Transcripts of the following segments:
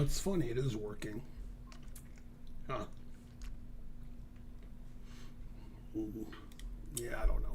That's funny. It is working. Huh. Yeah, I don't know.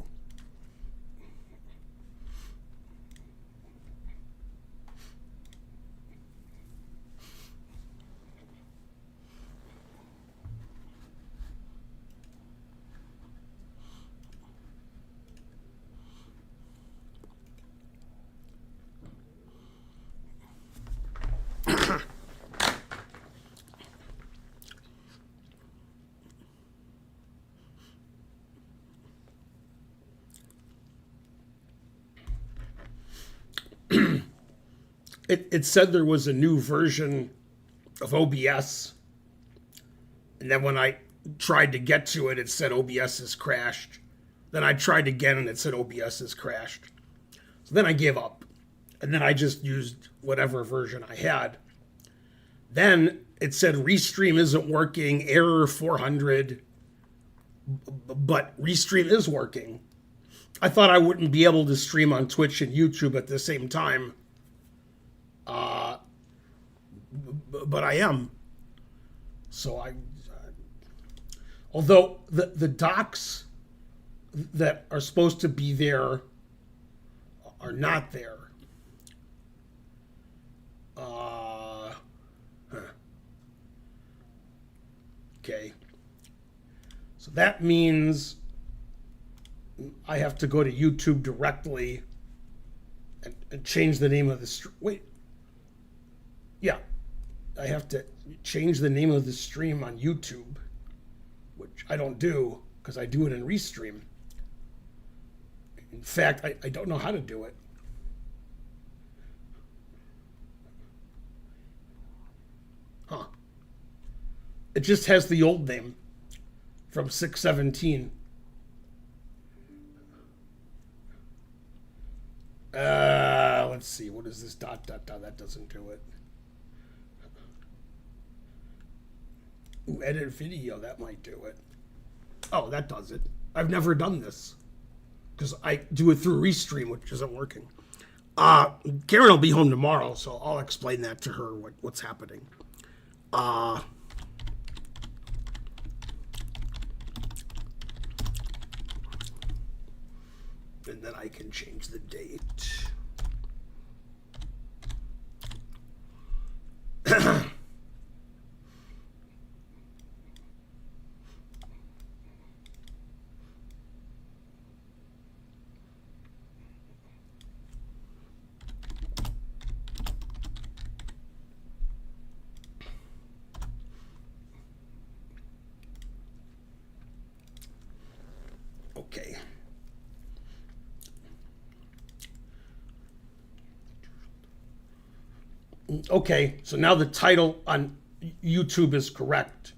It said there was a new version of OBS, and then when I tried to get to it, it said OBS has crashed. Then I tried again, and it said OBS has crashed. So then I gave up, and then I just used whatever version I had. Then it said Restream isn't working, error 400, but Restream is working. I thought I wouldn't be able to stream on Twitch and YouTube at the same time. But I am. So although the docs that are supposed to be there are not there. Okay. So that means I have to go to YouTube directly and change the name of the stream. Wait. Yeah. I have to change the name of the stream on YouTube, which I don't do because I do it in Restream. In fact, I don't know how to do it. Huh. It just has the old name from 617. Let's see. What is this dot dot dot? That doesn't do it. Ooh, edit video. That might do it. Oh, that does it. I've never done this because I do it through Restream, which isn't working. Karen will be home tomorrow, so I'll explain that to her what's happening. And then I can change the date. Okay. Okay, so now the title on YouTube is correct.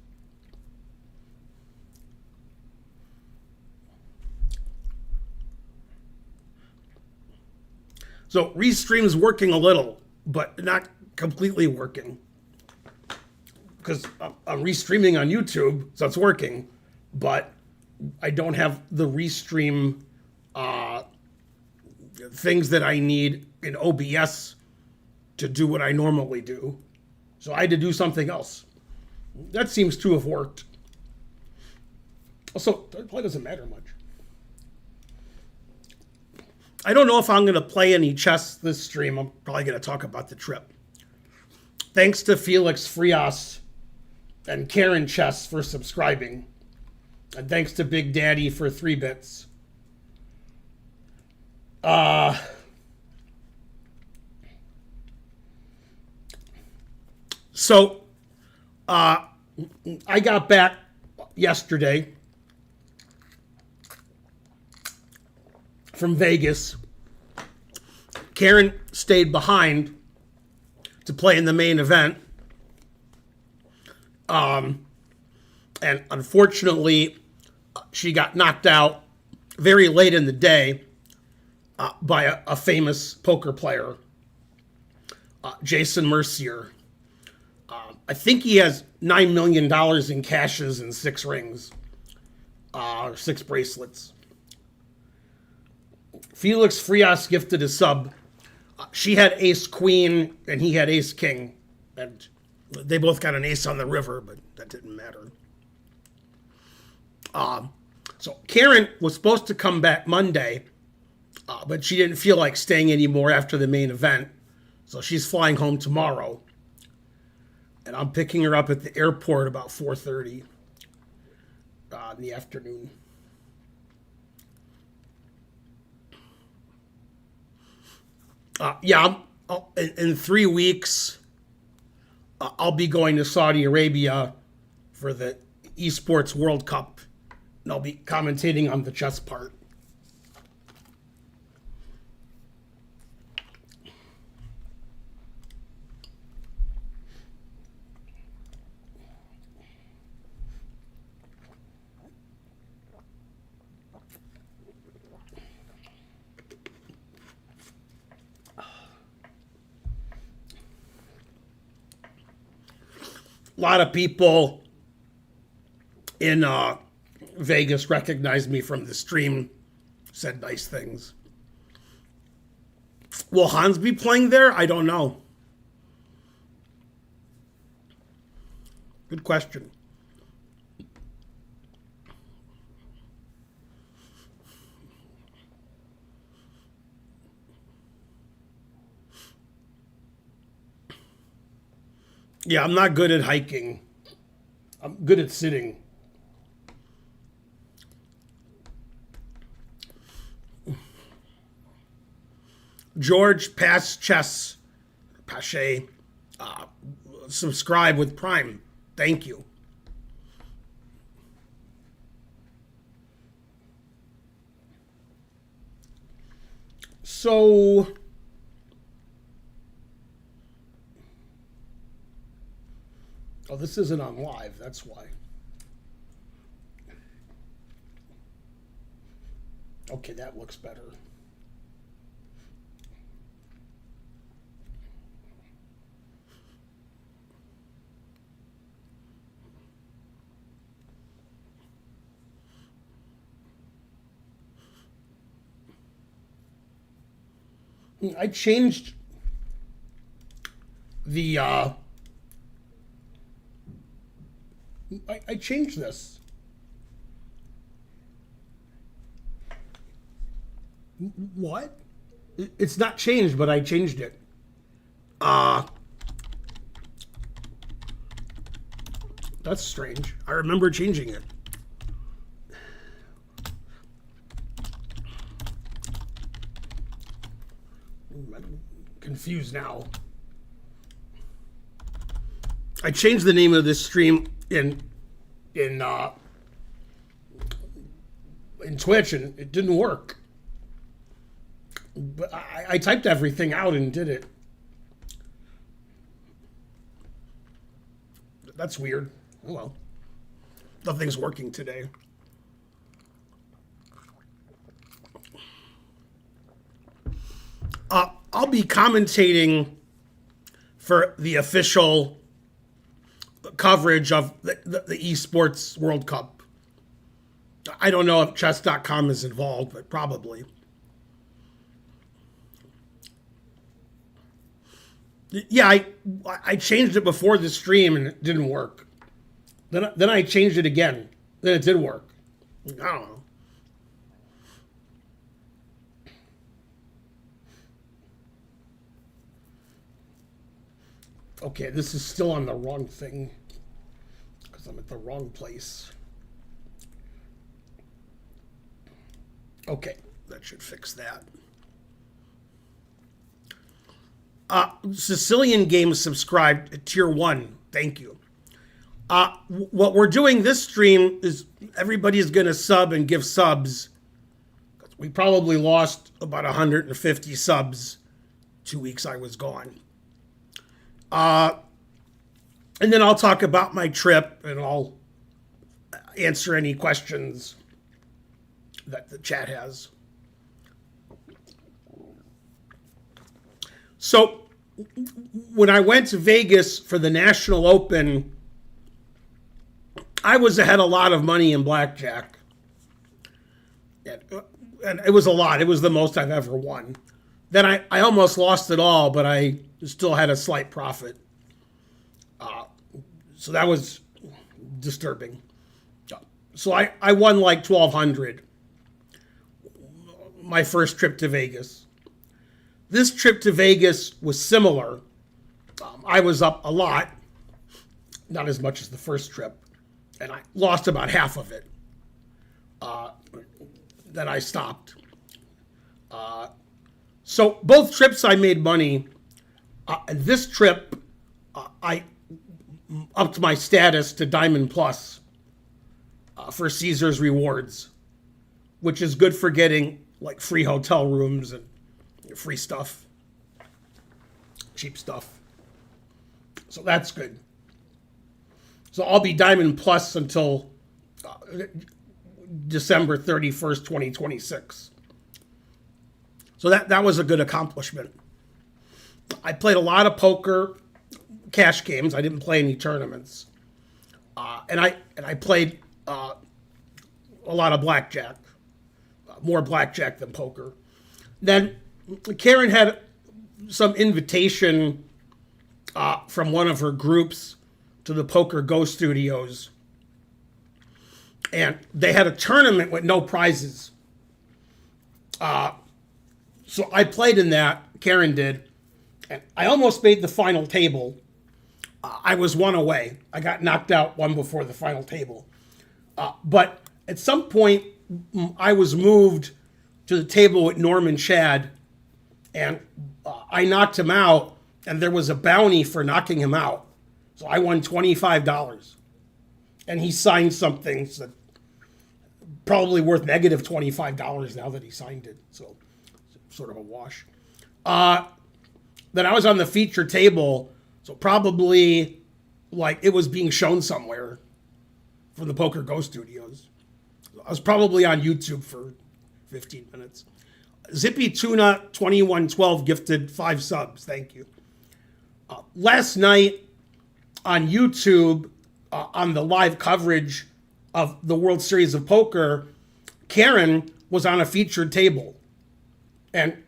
So Restream is working a little, but not completely working. Because I'm restreaming on YouTube, so it's working, but I don't have the Restream things that I need in OBS to do what I normally do. So I had to do something else. That seems to have worked. Also, it probably doesn't matter much. I don't know if I'm going to play any chess this stream. I'm probably going to talk about the trip. Thanks to Felix Frias and Karen Chess for subscribing. And thanks to Big Daddy for 3 bits. So, I got back yesterday from Vegas. Karen stayed behind to play in the main event. And unfortunately, she got knocked out very late in the day by a famous poker player, Jason Mercier. I think he has $9 million in cashes and 6 rings, or 6 bracelets. Felix Frias gifted a sub. She had ace queen and he had ace king, and They both got an ace on the river, but that didn't matter. So Karen was supposed to come back Monday, but she didn't feel like staying anymore after the main event. So she's flying home tomorrow. And I'm picking her up at the airport about 4:30 in the afternoon. In 3 weeks, I'll be going to Saudi Arabia for the Esports World Cup, and I'll be commentating on the chess part. A lot of people in Vegas recognized me from the stream, said nice things. Will Hans be playing there? I don't know. Good question. Yeah, I'm not good at hiking. I'm good at sitting. George Pass Chess Pache, subscribe with Prime. Thank you. So, oh, this isn't on live, that's why. Okay, that looks better. I changed the I changed this. What? It's not changed, but I changed it. That's strange. I remember changing it. I'm confused now. I changed the name of this stream in Twitch, and it didn't work. But I typed everything out and did it. That's weird. Oh well. Nothing's working today. I'll be commentating for the official coverage of the Esports World Cup. I don't know if chess.com is involved, but probably. Yeah, I changed it before the stream and it didn't work. Then I changed it again. Then it did work. I don't know. Okay, this is still on the wrong thing because I'm at the wrong place. Okay, that should fix that. Sicilian Games subscribed at tier 1. Thank you. What we're doing this stream is everybody's going to sub and give subs. We probably lost about 150 subs 2 weeks I was gone. And then I'll talk about my trip and I'll answer any questions that the chat has. So when I went to Vegas for the National Open, I was ahead a lot of money in blackjack. And it was a lot. It was the most I've ever won. Then I almost lost it all, but I still had a slight profit. So that was disturbing. So I won like 1,200 my first trip to Vegas. This trip to Vegas was similar. I was up a lot, not as much as the first trip, and I lost about half of it. Then I stopped. So both trips I made money. This trip, I upped my status to Diamond Plus for Caesars Rewards, which is good for getting like free hotel rooms and free stuff, cheap stuff. So that's good. So I'll be Diamond Plus until December 31st, 2026. So that was a good accomplishment. I played a lot of poker, cash games. I didn't play any tournaments. And I played a lot of blackjack, more blackjack than poker. Then Karen had some invitation from one of her groups to the Poker Go Studios. And they had a tournament with no prizes. So I played in that, Karen did, and I almost made the final table. I was one away. I got knocked out one before the final table. But at some point, I was moved to the table with Norman Chad, and I knocked him out, and there was a bounty for knocking him out. So I won $25. And he signed something that probably worth negative $25 now that he signed it. So sort of a wash. Then I was on the feature table, so probably like it was being shown somewhere from the Poker Go Studios. I was probably on YouTube for 15 minutes. Zippy Tuna 2112 gifted 5 subs. Thank you. Last night on YouTube, on the live coverage of the World Series of Poker, Karen was on a featured table. And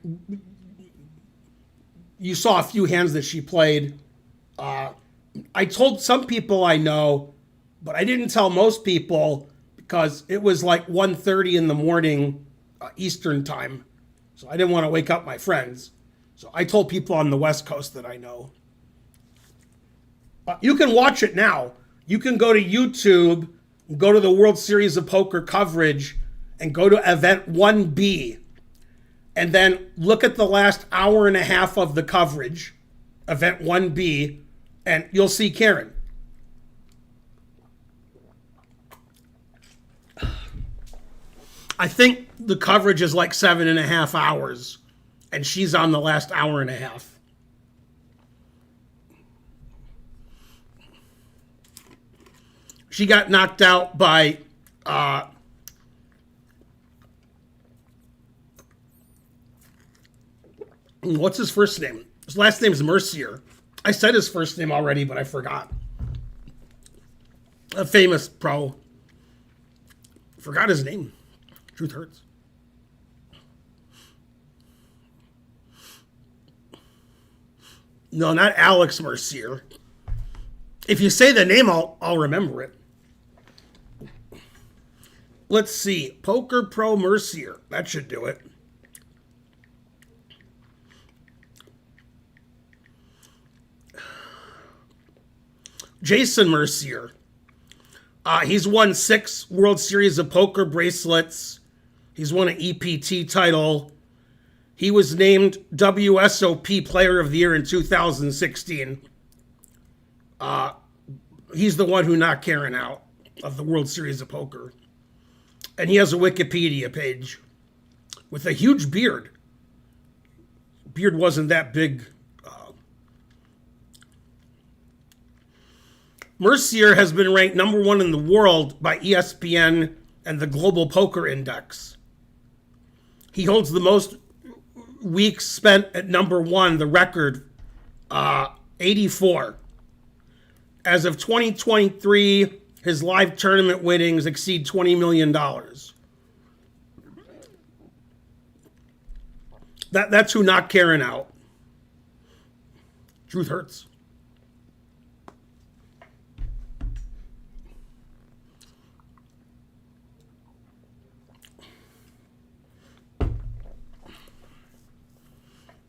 you saw a few hands that she played. I told some people I know, but I didn't tell most people because it was like 1:30 in the morning Eastern time. So I didn't want to wake up my friends. So I told people on the West Coast that I know. You can watch it now. You can go to YouTube, go to the World Series of Poker coverage, and go to Event 1B. And then look at the last hour and a half of the coverage, Event 1B, and you'll see Karen. I think the coverage is like 7.5 hours, and she's on the last hour and a half. She got knocked out by what's his first name? His last name is Mercier. I said his first name already, but I forgot. A famous pro. Forgot his name. Truth hurts. No, not Alex Mercier. If you say the name, I'll remember it. Let's see. Poker Pro Mercier. That should do it. Jason Mercier. He's won 6 World Series of Poker bracelets. He's won an EPT title. He was named WSOP Player of the Year in 2016. He's the one who knocked Karen out of the World Series of Poker. And he has a Wikipedia page with a huge beard. Beard wasn't that big. Mercier has been ranked number 1 in the world by ESPN and the Global Poker Index. He holds the most weeks spent at number 1, the record, 84. As of 2023, his live tournament winnings exceed $20 million. That's who knocked Karen out. Truth hurts.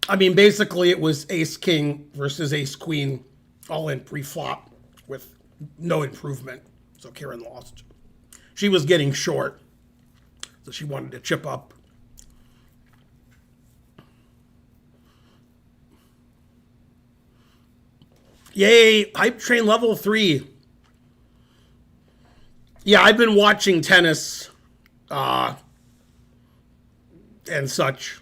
I mean, basically, it was ace king versus ace queen, all in pre-flop with no improvement. So Karen lost. She was getting short, so she wanted to chip up. Yay, Hype Train level 3. Yeah, I've been watching tennis and such.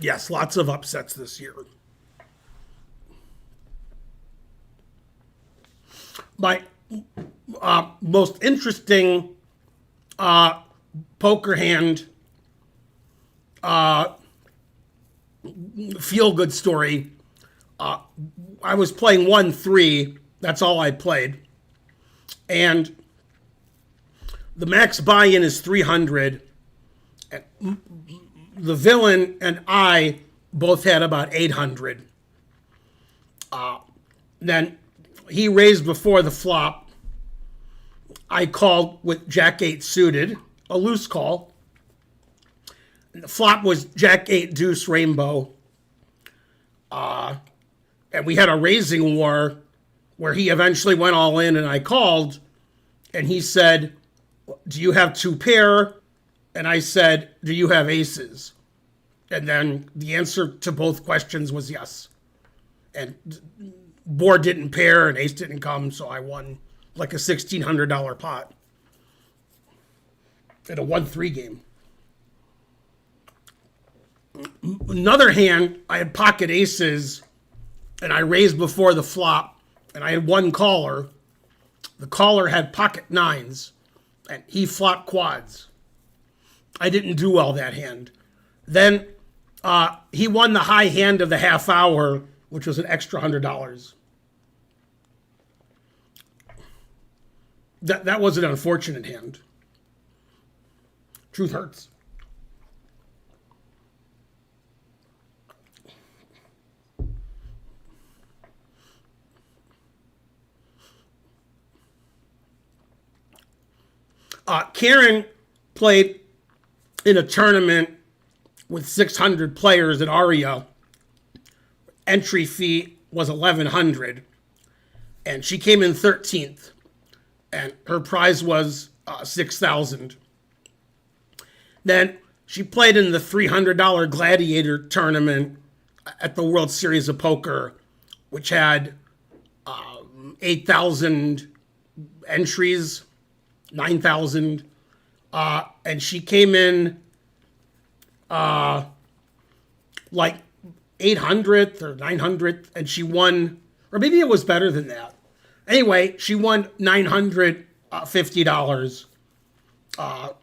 Yes, lots of upsets this year. My most interesting poker hand feel good story. I was playing 1-3. That's all I played. And the max buy in is 300. The villain and I both had about 800. Then he raised before the flop. I called with Jack 8 suited, a loose call. And the flop was Jack 8 deuce rainbow. And we had a raising war where he eventually went all in and I called. And he said, do you have two pair? And I said, do you have aces? And then the answer to both questions was yes. And board didn't pair and ace didn't come, so I won like a $1,600 pot in a 1-3 game. Another hand, I had pocket aces and I raised before the flop and I had one caller. The caller had pocket nines and he flopped quads. I didn't do well that hand. Then he won the high hand of the half hour, which was an extra $100. That was an unfortunate hand. Truth hurts. Karen played in a tournament with 600 players at Aria. Entry fee was $1,100, and she came in 13th, and her prize was $6,000. Then she played in the $300 Gladiator tournament at the World Series of Poker, which had 8,000 entries, 9,000, and she came in like 800th or 900th, and she won, or maybe it was better than that. Anyway, she won $950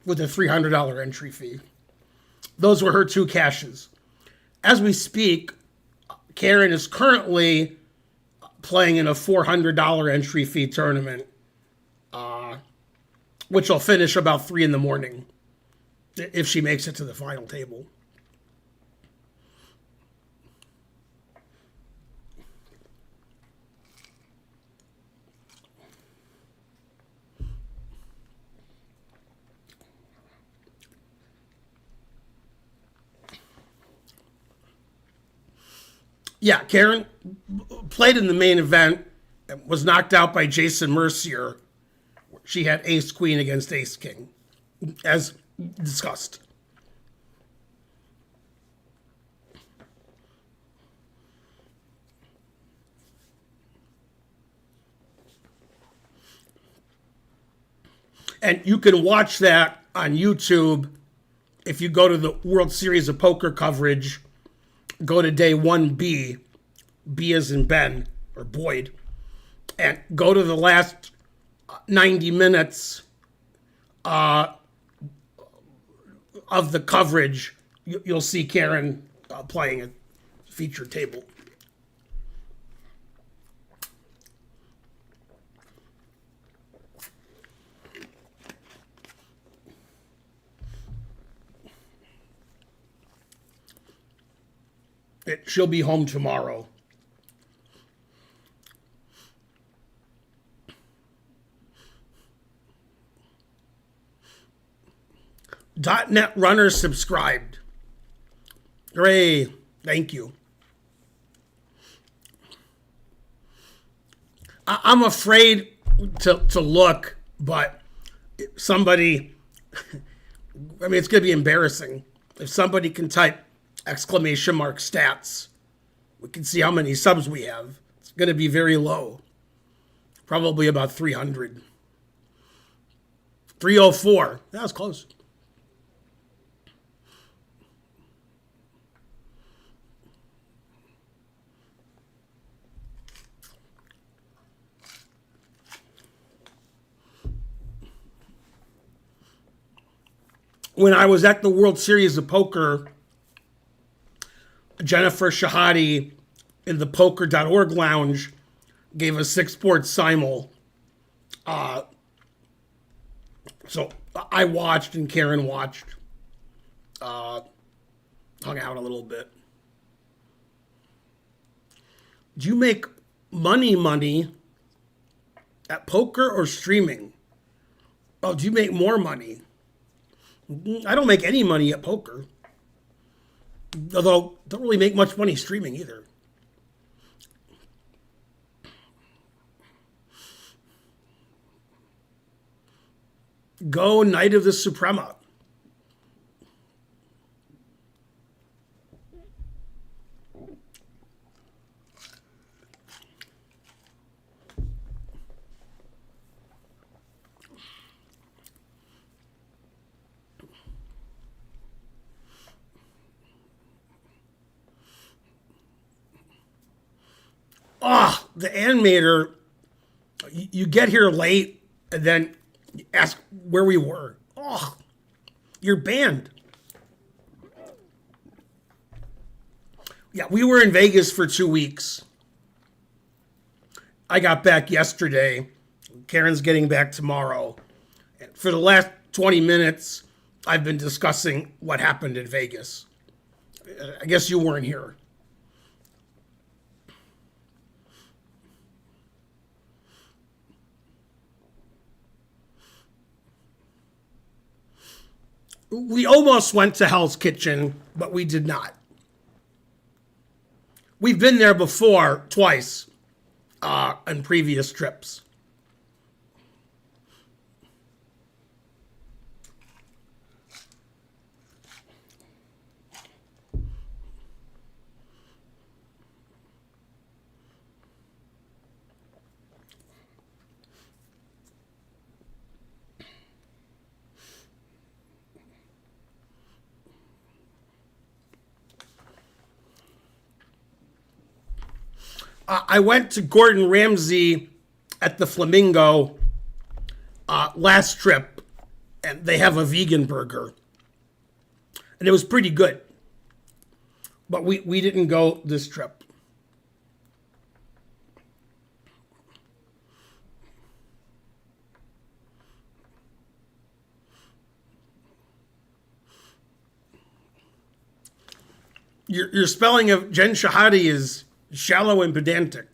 with a $300 entry fee. Those were her two cashes. As we speak, Karen is currently playing in a $400 entry fee tournament, which will finish about 3 in the morning if she makes it to the final table. Yeah, Karen played in the main event and was knocked out by Jason Mercier. She had ace queen against ace king, as discussed. And you can watch that on YouTube if you go to the World Series of Poker coverage. Go to day 1B, B as in Ben, or Boyd, and go to the last 90 minutes of the coverage. You'll see Karen playing a featured table. She'll be home tomorrow. .NET Runner subscribed. Hooray. Thank you. I'm afraid to look, but somebody, I mean, it's going to be embarrassing. If somebody can type ! Stats, we can see how many subs we have. It's going to be very low. Probably about 300. 304. That was close. When I was at the World Series of Poker, Jennifer Shahade in the poker.org lounge gave a 6-board simul. So I watched and Karen watched. Hung out a little bit. Do you make money at poker or streaming? Oh, do you make more money? I don't make any money at poker. Although, don't really make much money streaming either. Go Knight of the Suprema. The animator, you get here late and then you ask where we were. You're banned. Yeah, we were in Vegas for 2 weeks. I got back yesterday. Karen's getting back tomorrow. And for the last 20 minutes, I've been discussing what happened in Vegas. I guess you weren't here. We almost went to Hell's Kitchen, but we did not. We've been there before, twice, on previous trips. I went to Gordon Ramsay at the Flamingo last trip, and they have a vegan burger. And it was pretty good. But we didn't go this trip. Your spelling of Jen Shahade is shallow and pedantic.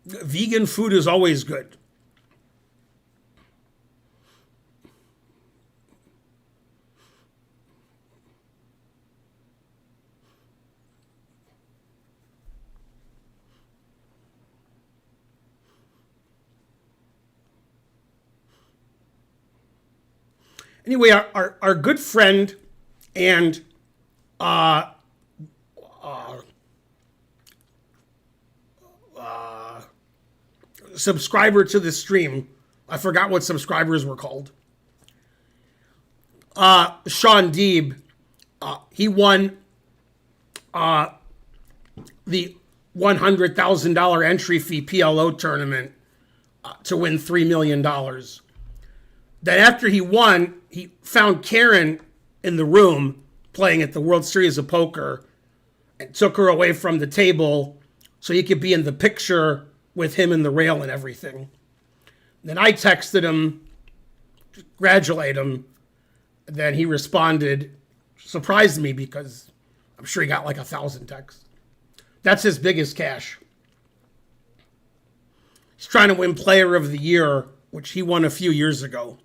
Vegan food is always good. Anyway, our good friend and subscriber to the stream, I forgot what subscribers were called, Sean Deeb, he won the $100,000 entry fee PLO tournament to win $3 million. Then after he won, he found Karen in the room playing at the World Series of Poker and took her away from the table so he could be in the picture with him and the rail and everything. Then I texted him, congratulate him. And then he responded, surprised me because I'm sure he got like 1,000 texts. That's his biggest cash. He's trying to win Player of the Year, which he won a few years ago.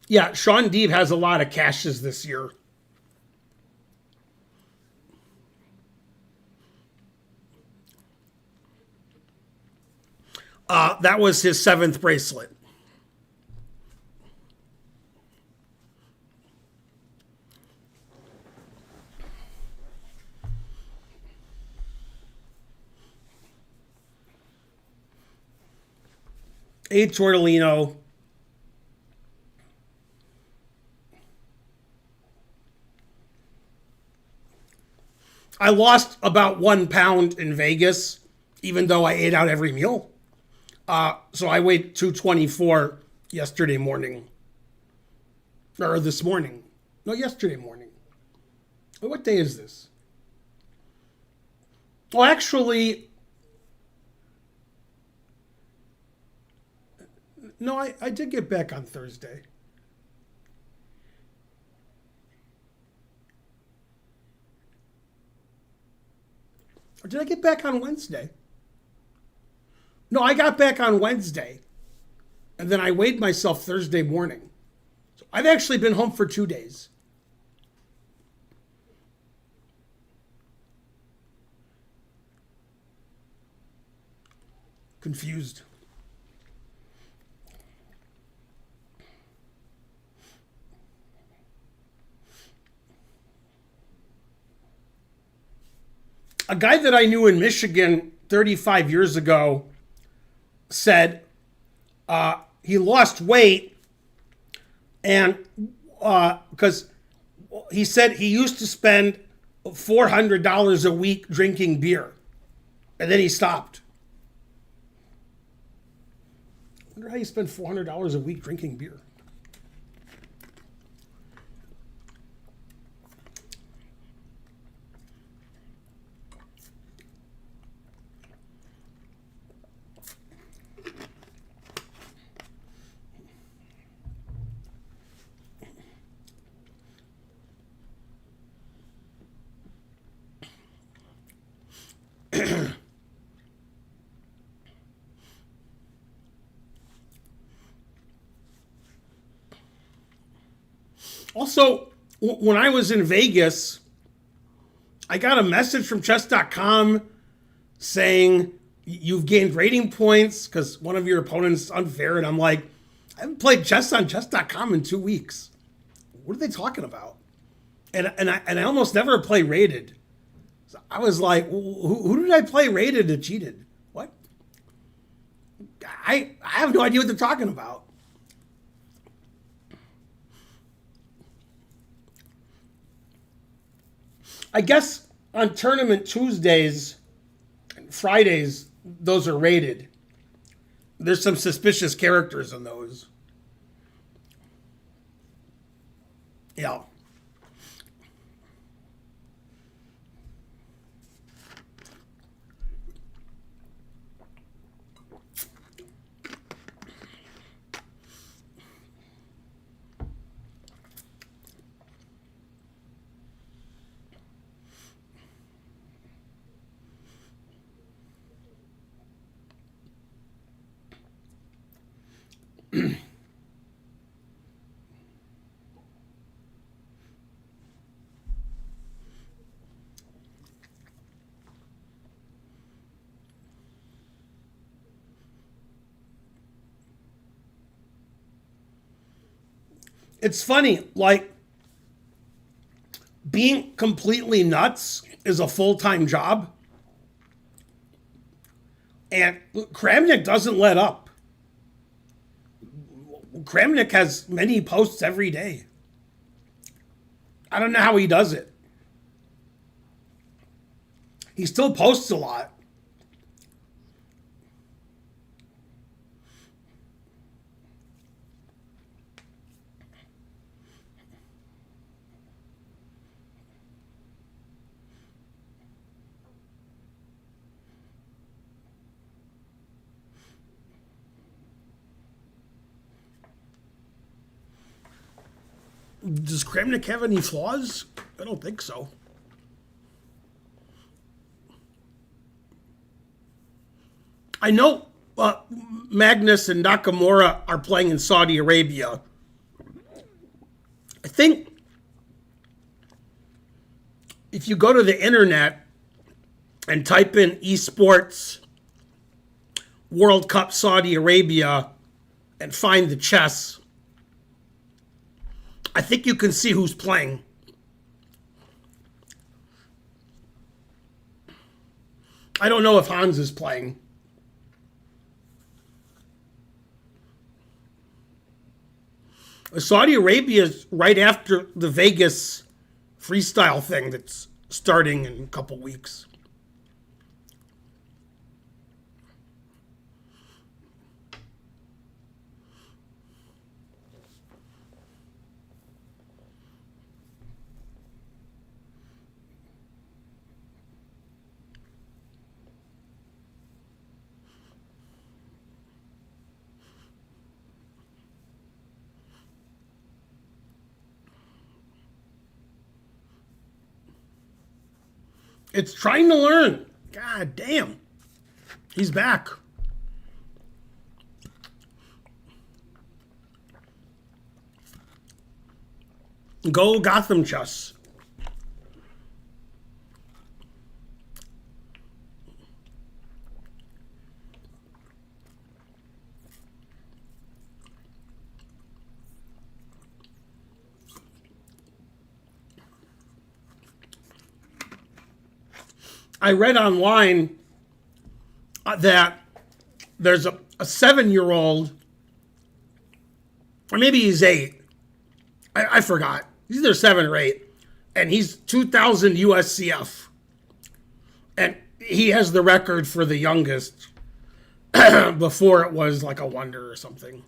Yeah, Sean Deeb has a lot of cashes this year. That was his 7th bracelet. A Tortellino. I lost about 1 pound in Vegas, even though I ate out every meal. So I weighed 224 yesterday morning. Or this morning. No, yesterday morning. What day is this? Well, actually, no, I did get back on Thursday. Or did I get back on Wednesday? No, I got back on Wednesday. And then I weighed myself Thursday morning. So I've actually been home for 2 days. Confused. A guy that I knew in Michigan 35 years ago said he lost weight and because he said he used to spend $400 a week drinking beer and then he stopped. I wonder how you spend $400 a week drinking beer. Also, when I was in Vegas, I got a message from chess.com saying you've gained rating points because one of your opponents is unfair. And I'm like, I haven't played chess on chess.com in 2 weeks. What are they talking about? And I almost never play rated. So I was like, who did I play rated that cheated? What? I have no idea what they're talking about. I guess on tournament Tuesdays and Fridays, those are rated. There's some suspicious characters in those. Yeah. It's funny, like, being completely nuts is a full-time job. And Kramnik doesn't let up. Kramnik has many posts every day. I don't know how he does it. He still posts a lot. Does Kramnik have any flaws? I don't think so. I know Magnus and Nakamura are playing in Saudi Arabia. I think if you go to the internet and type in esports World Cup Saudi Arabia and find the chess, I think you can see who's playing. I don't know if Hans is playing. Saudi Arabia is right after the Vegas freestyle thing that's starting in a couple weeks. It's trying to learn. God damn. He's back. Go Gotham Chess. I read online that there's a 7-year-old, or maybe he's 8. I forgot. He's either 7 or 8. And he's 2000 USCF. And he has the record for the youngest before it was like a wonder or something.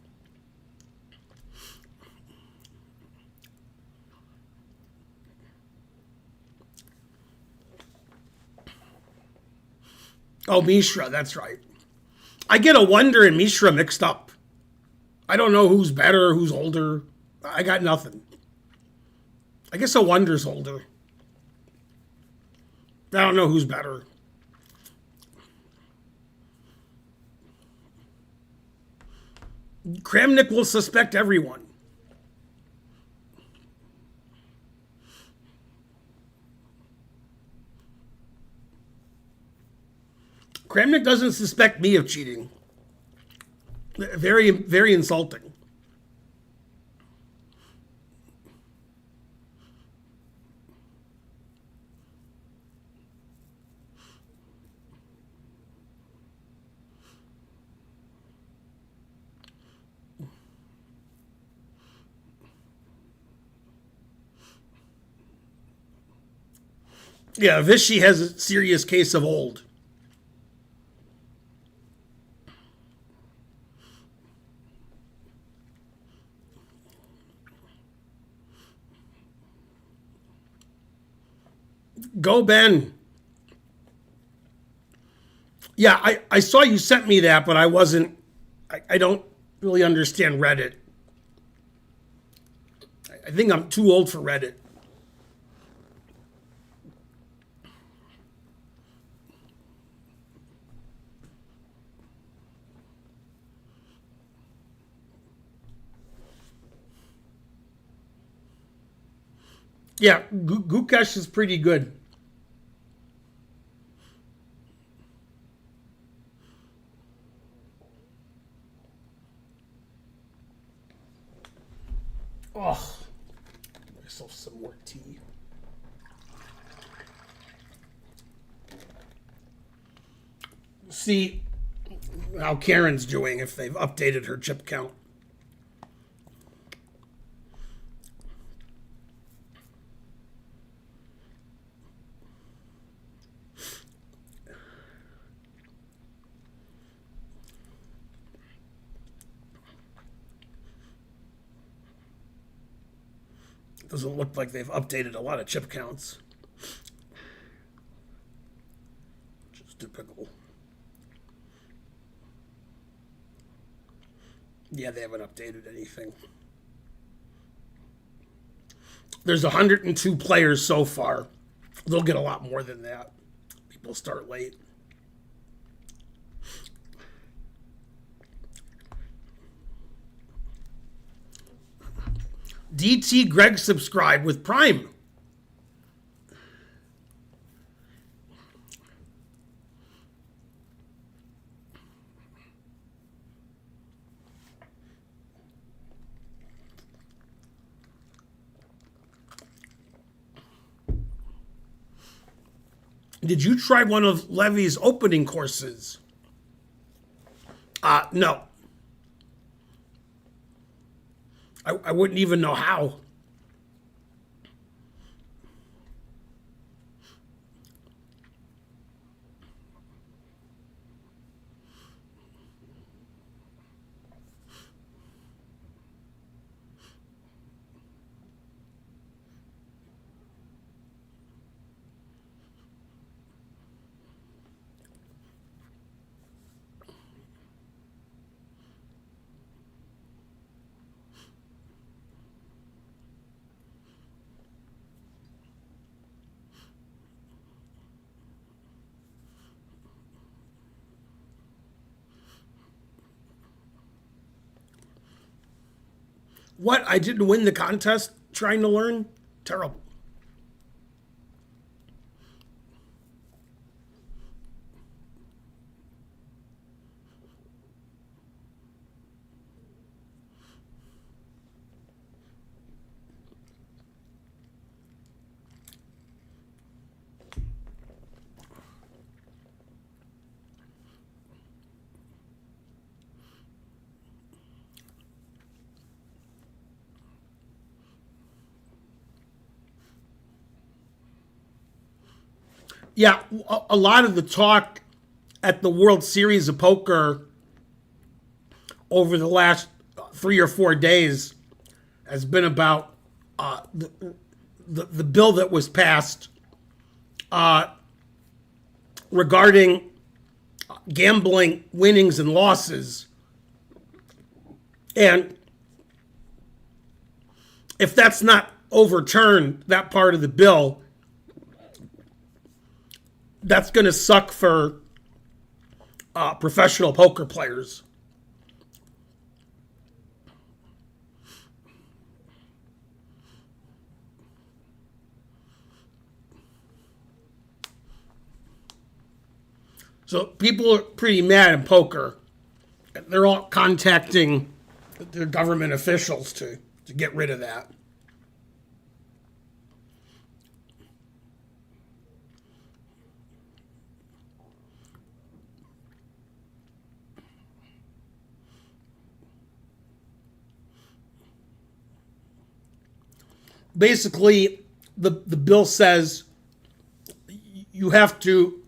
Oh, Mishra, that's right. I get a Wonder and Mishra mixed up. I don't know who's better, who's older. I got nothing. I guess a Wonder's older. I don't know who's better. Kramnik will suspect everyone. Kramnik doesn't suspect me of cheating. Very, very insulting. Yeah, Vichy has a serious case of old. Go, Ben. Yeah, I saw you sent me that, but I wasn't. I don't really understand Reddit. I think I'm too old for Reddit. Yeah, Gukesh is pretty good. Oh, myself some more tea. See how Karen's doing if they've updated her chip count. Doesn't look like they've updated a lot of chip counts. Which is typical. Yeah, they haven't updated anything. There's 102 players so far. They'll get a lot more than that. People start late. DT Greg subscribed with Prime. Did you try one of Levy's opening courses? No. I wouldn't even know how. What? I didn't win the contest trying to learn? Terrible. Yeah, a lot of the talk at the World Series of Poker over the last 3 or 4 days has been about the bill that was passed regarding gambling winnings and losses. And if that's not overturned, that part of the bill, that's going to suck for professional poker players. So people are pretty mad in poker. They're all contacting their government officials to get rid of that. Basically, the bill says you have to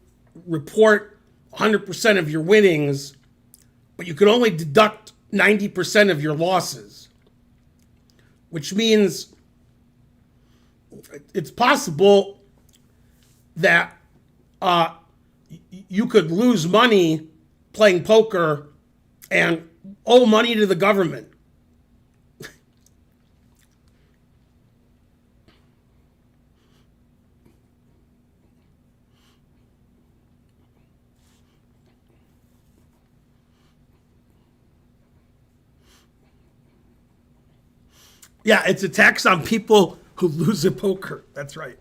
report 100% of your winnings, but you can only deduct 90% of your losses, which means it's possible that you could lose money playing poker and owe money to the government. Yeah, it's a tax on people who lose at poker. That's right.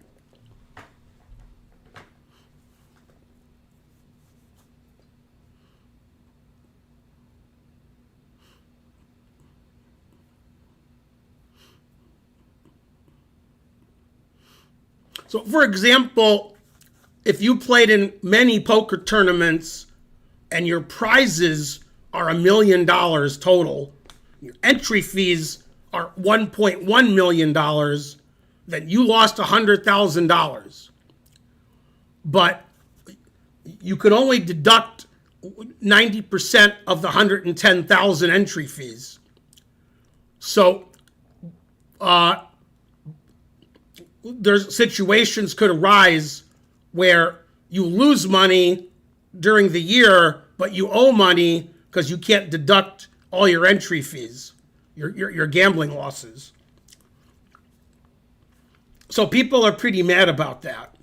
So, for example, if you played in many poker tournaments and your prizes are $1 million total, your entry fees are $1.1 million, then you lost $100,000. But you could only deduct 90% of the 110,000 entry fees. So there's situations could arise where you lose money during the year, but you owe money because you can't deduct all your entry fees, your gambling losses. So people are pretty mad about that.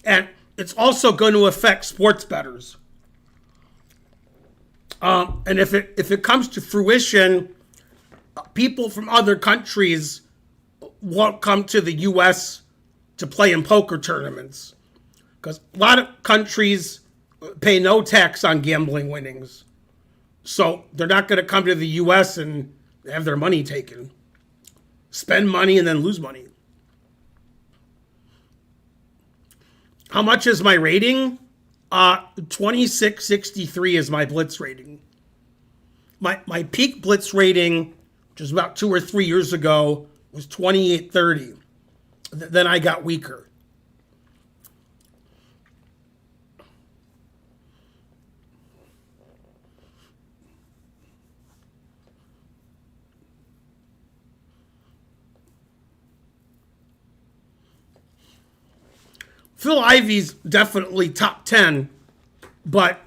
And it's also going to affect sports bettors. And if it comes to fruition, people from other countries won't come to the U.S. to play in poker tournaments because a lot of countries pay no tax on gambling winnings. So they're not going to come to the U.S. and have their money taken, spend money and then lose money. How much is my rating? 2663 is my blitz rating. My peak blitz rating, which was about 2 or 3 years ago, was 2830. Then I got weaker. Phil Ivey's definitely top 10, but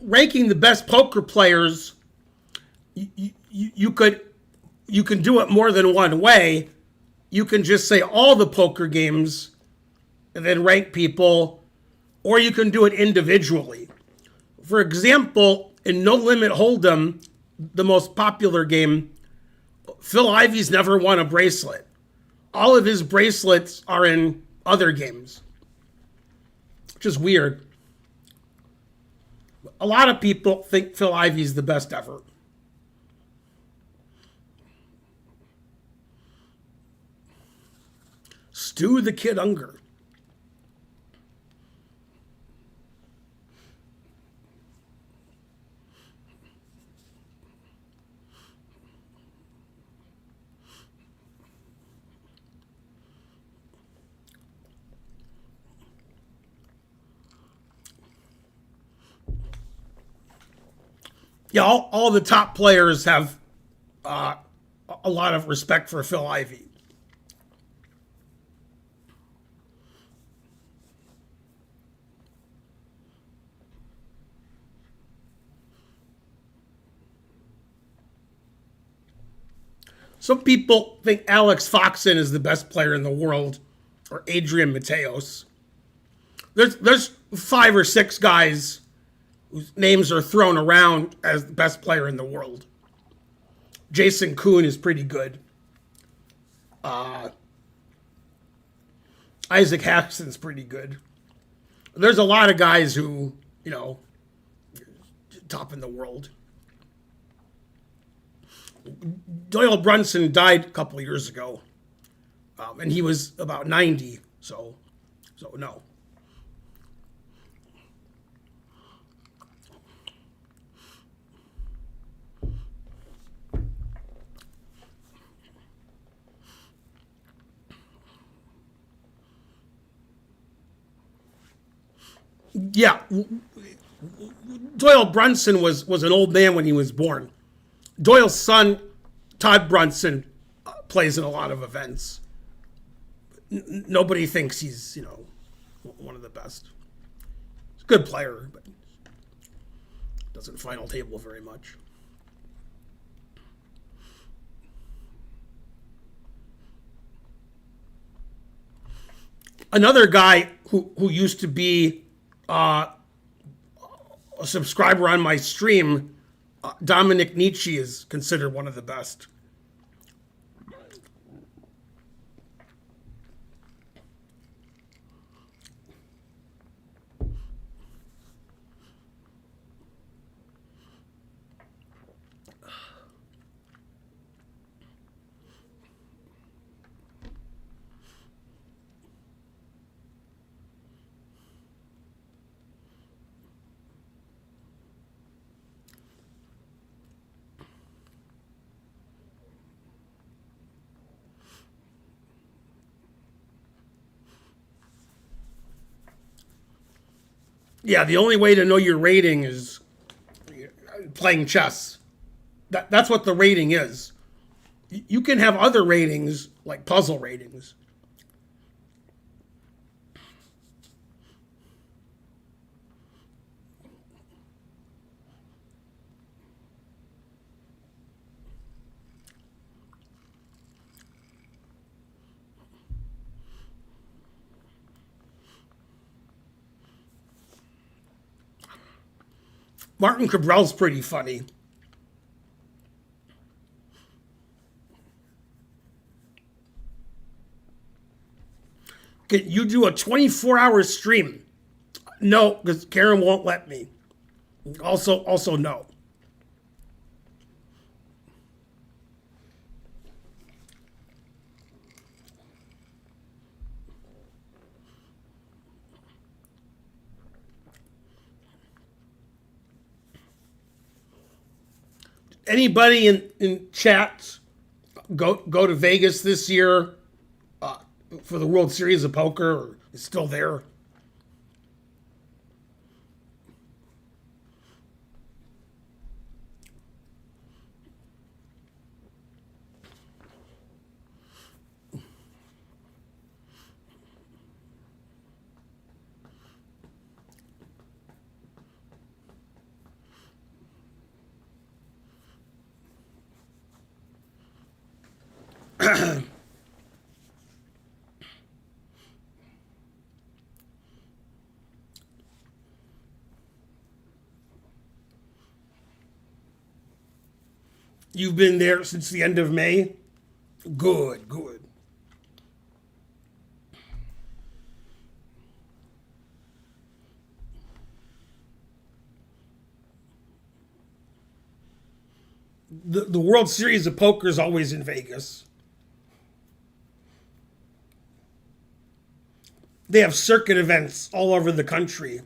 ranking the best poker players, you can do it more than one way. You can just say all the poker games and then rank people, or you can do it individually. For example, in No Limit Hold'em, the most popular game, Phil Ivey's never won a bracelet. All of his bracelets are in other games, which is weird. A lot of people think Phil Ivey's the best ever. Stu the Kid Unger. Yeah, all the top players have a lot of respect for Phil Ivey. Some people think Alex Foxen is the best player in the world, or Adrian Mateos. There's 5 or 6 guys whose names are thrown around as the best player in the world. Jason Kuhn is pretty good. Isaac Haxton's pretty good. There's a lot of guys who, top in the world. Doyle Brunson died a couple of years ago, and he was about 90, so no. Yeah, Doyle Brunson was an old man when he was born. Doyle's son, Todd Brunson, plays in a lot of events. Nobody thinks he's, one of the best. He's a good player, but doesn't final table very much. Another guy who used to be a subscriber on my stream, Dominic Nietzsche, is considered one of the best. Yeah, the only way to know your rating is playing chess. That's what the rating is. You can have other ratings like puzzle ratings. Martin Cabrell's pretty funny. Can you do a 24-hour stream? No, because Karen won't let me. Also no. Anybody in chat go to Vegas this year for the World Series of Poker? Or is still there? You've been there since the end of May? Good, good. The World Series of Poker is always in Vegas. They have circuit events all over the country.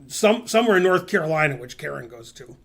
Somewhere in North Carolina, which Karen goes to.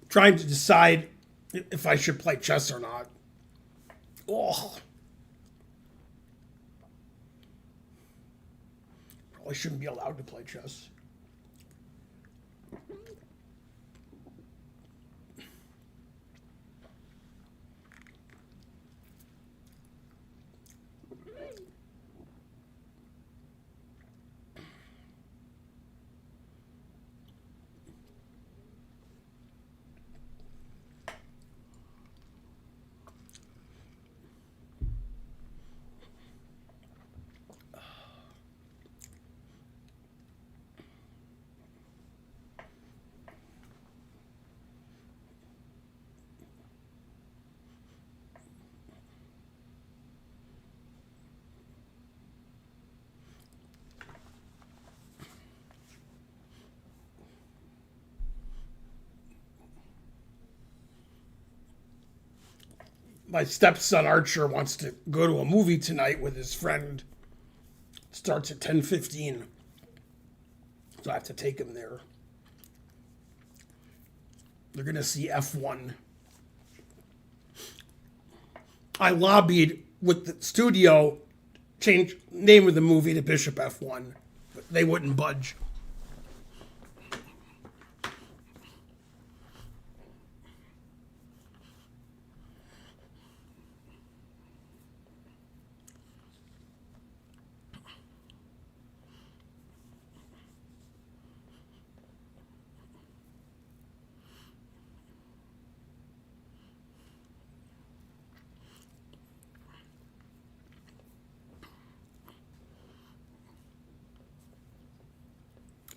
Trying to decide if I should play chess or not. Oh, probably shouldn't be allowed to play chess. My stepson Archer wants to go to a movie tonight with his friend. It starts at 10:15, so I have to take him there. They're gonna see F1. I lobbied with the studio change name of the movie to Bishop F1, but they wouldn't budge.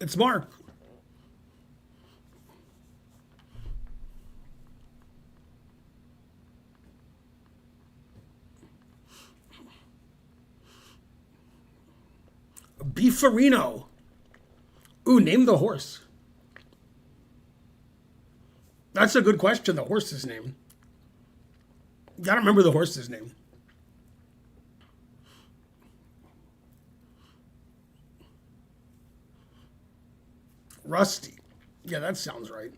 It's Mark. Beefarino. Ooh, name the horse. That's a good question, the horse's name. Gotta remember the horse's name. Rusty. Yeah, that sounds right.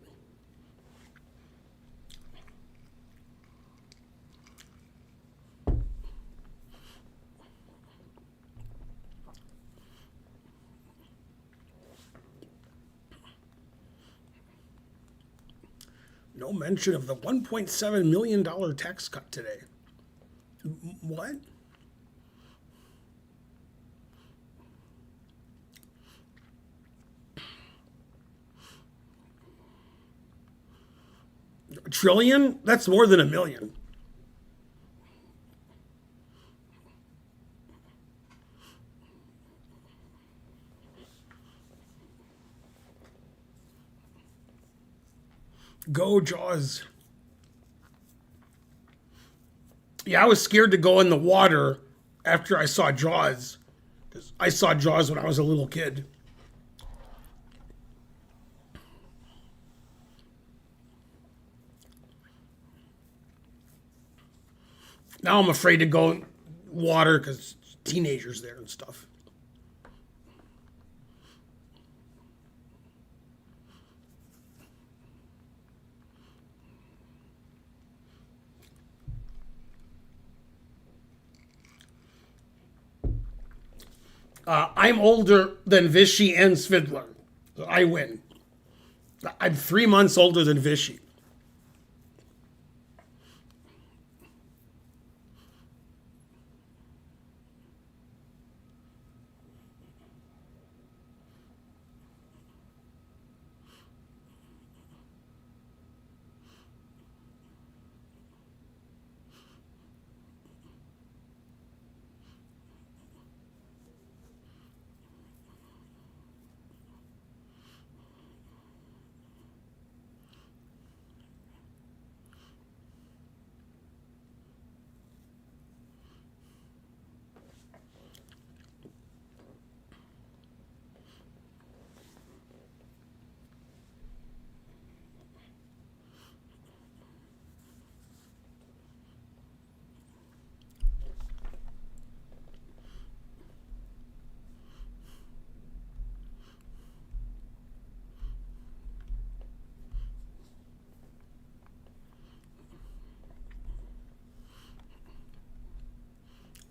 No mention of the $1.7 million tax cut today. What? A trillion? That's more than a million. Go Jaws. Yeah, I was scared to go in the water after I saw Jaws. Because I saw Jaws when I was a little kid. Now I'm afraid to go in water because teenagers there and stuff. I'm older than Vichy and Svidler. So I win. I'm 3 months older than Vichy.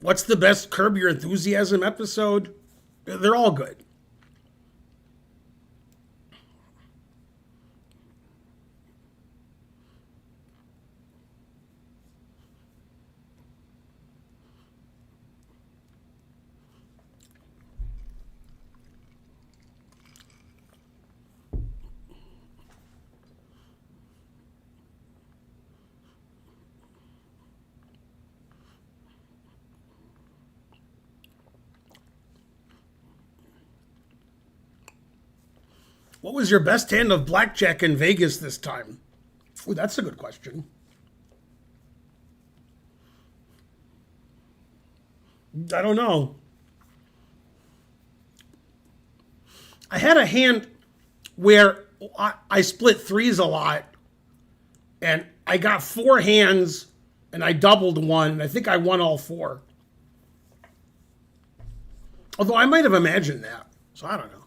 What's the best Curb Your Enthusiasm episode? They're all good. What was your best hand of blackjack in Vegas this time? Ooh, that's a good question. I don't know. I had a hand where I split threes a lot, and I got four hands, and I doubled one, and I think I won all four. Although I might have imagined that, so I don't know.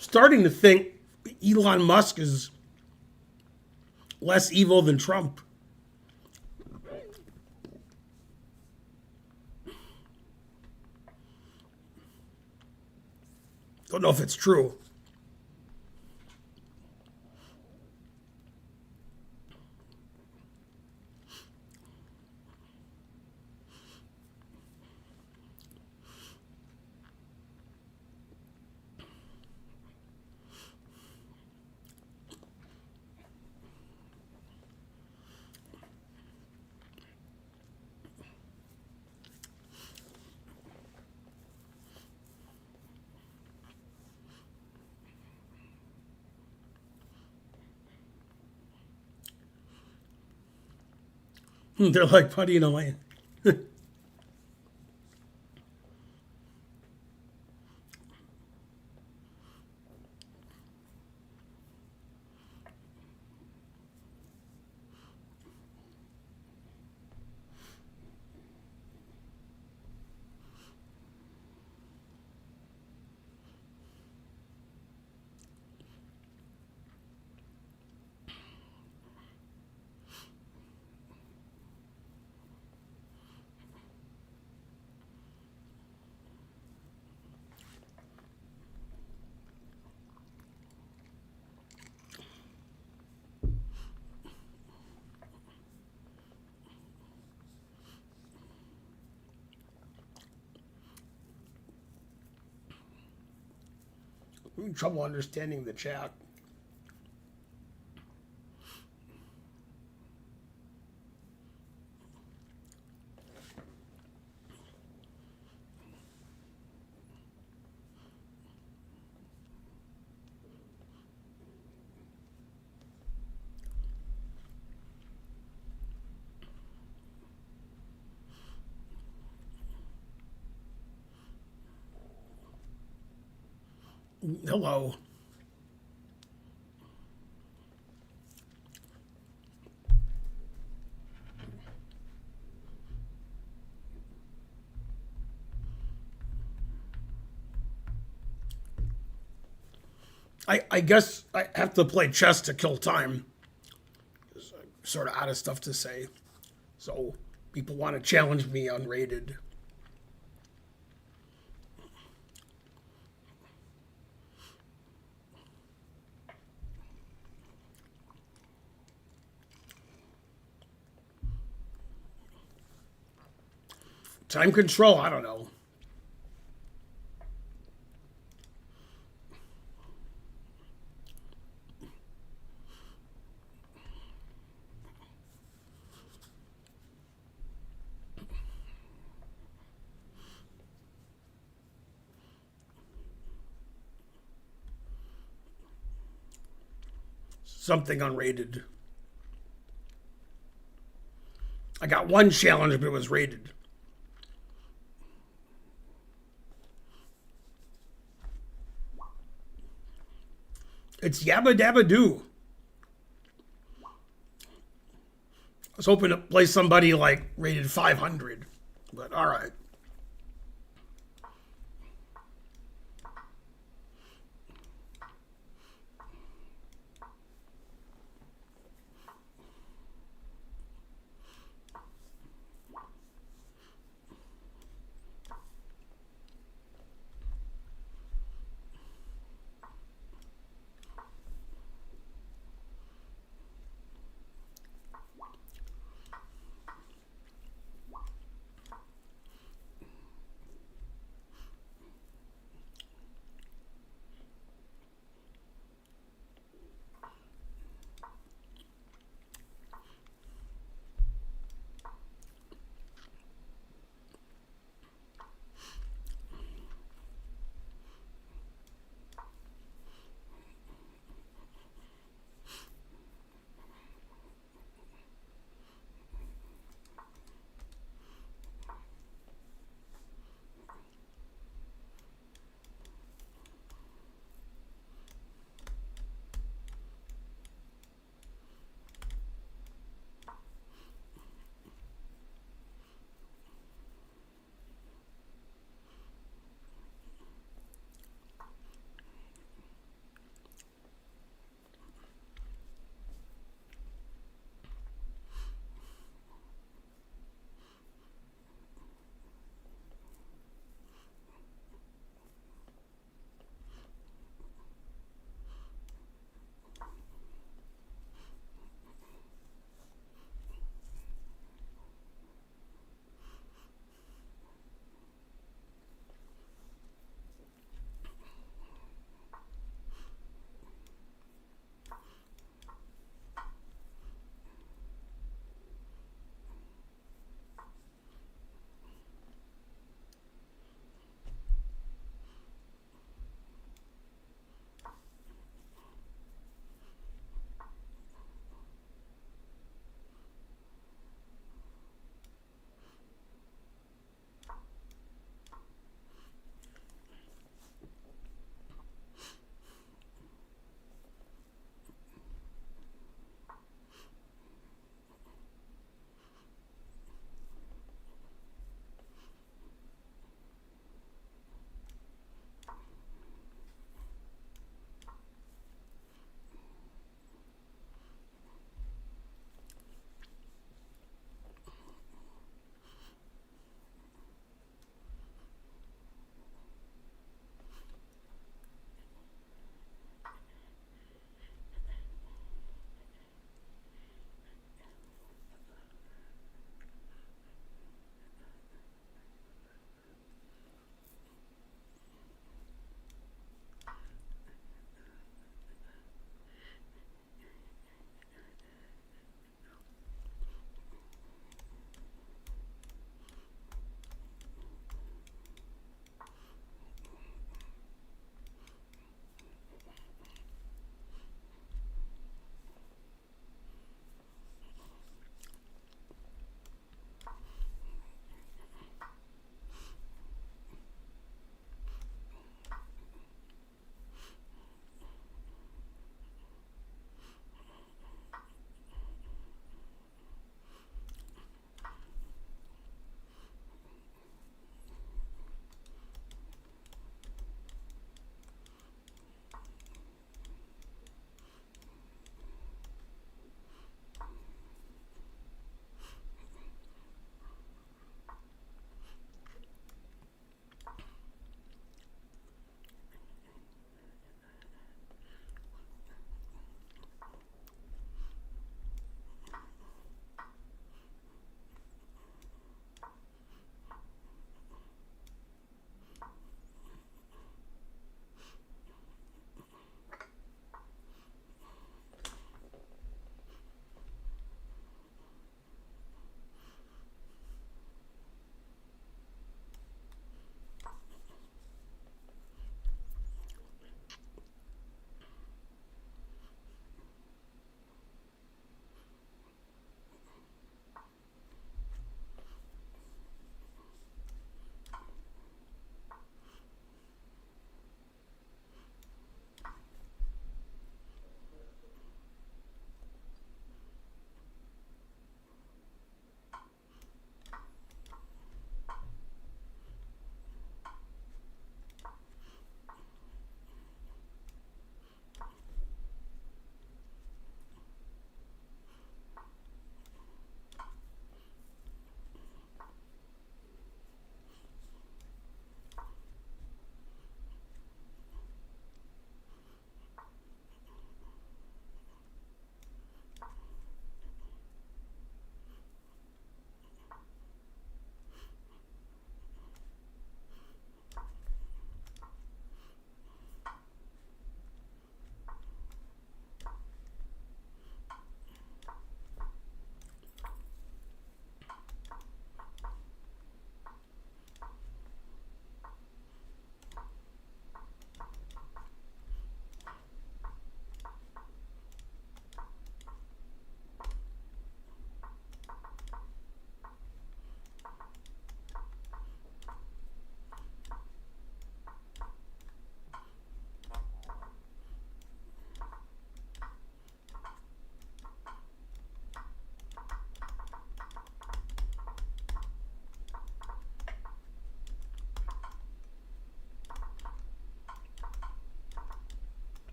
Starting to think Elon Musk is less evil than Trump. Don't know if it's true. They're like Putty and Elaine. I'm having trouble understanding the chat. Hello. I guess I have to play chess to kill time. I'm sort of out of stuff to say. So people want to challenge me unrated. Time control, I don't know. Something unrated. I got one challenge, but it was rated. It's Yabba Dabba Doo. I was hoping to play somebody like rated 500, but all right.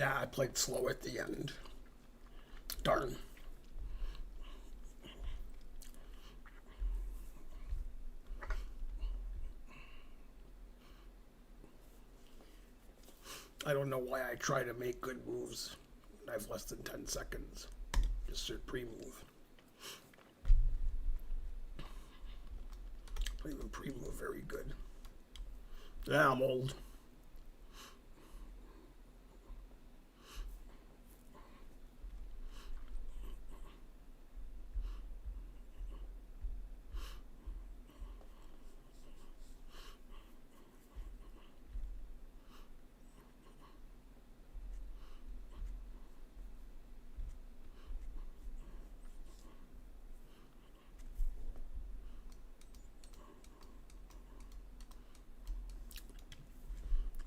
Yeah, I played slow at the end. Darn. I don't know why I try to make good moves. I have less than 10 seconds. Just a pre-move. Don't even pre-move very good. Yeah, I'm old.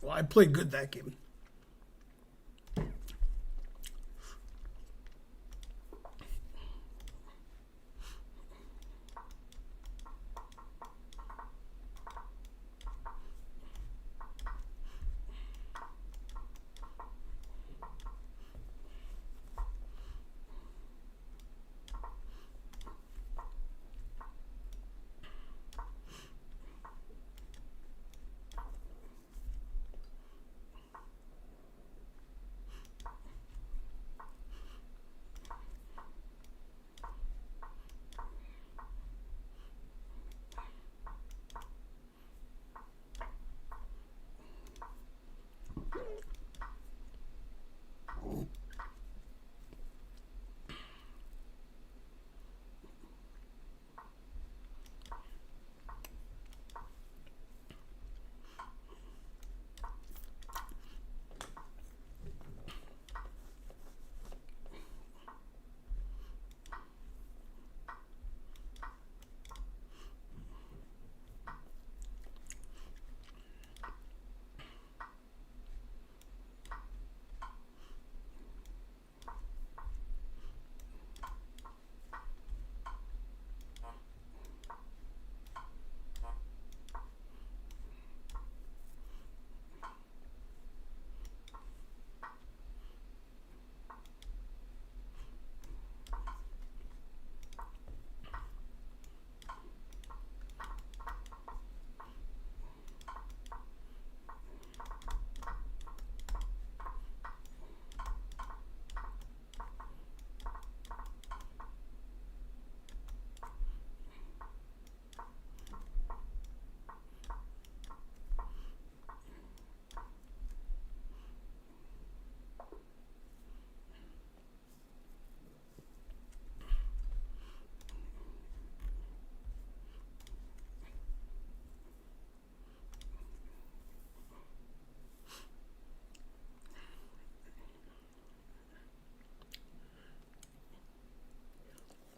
Well, I played good that game.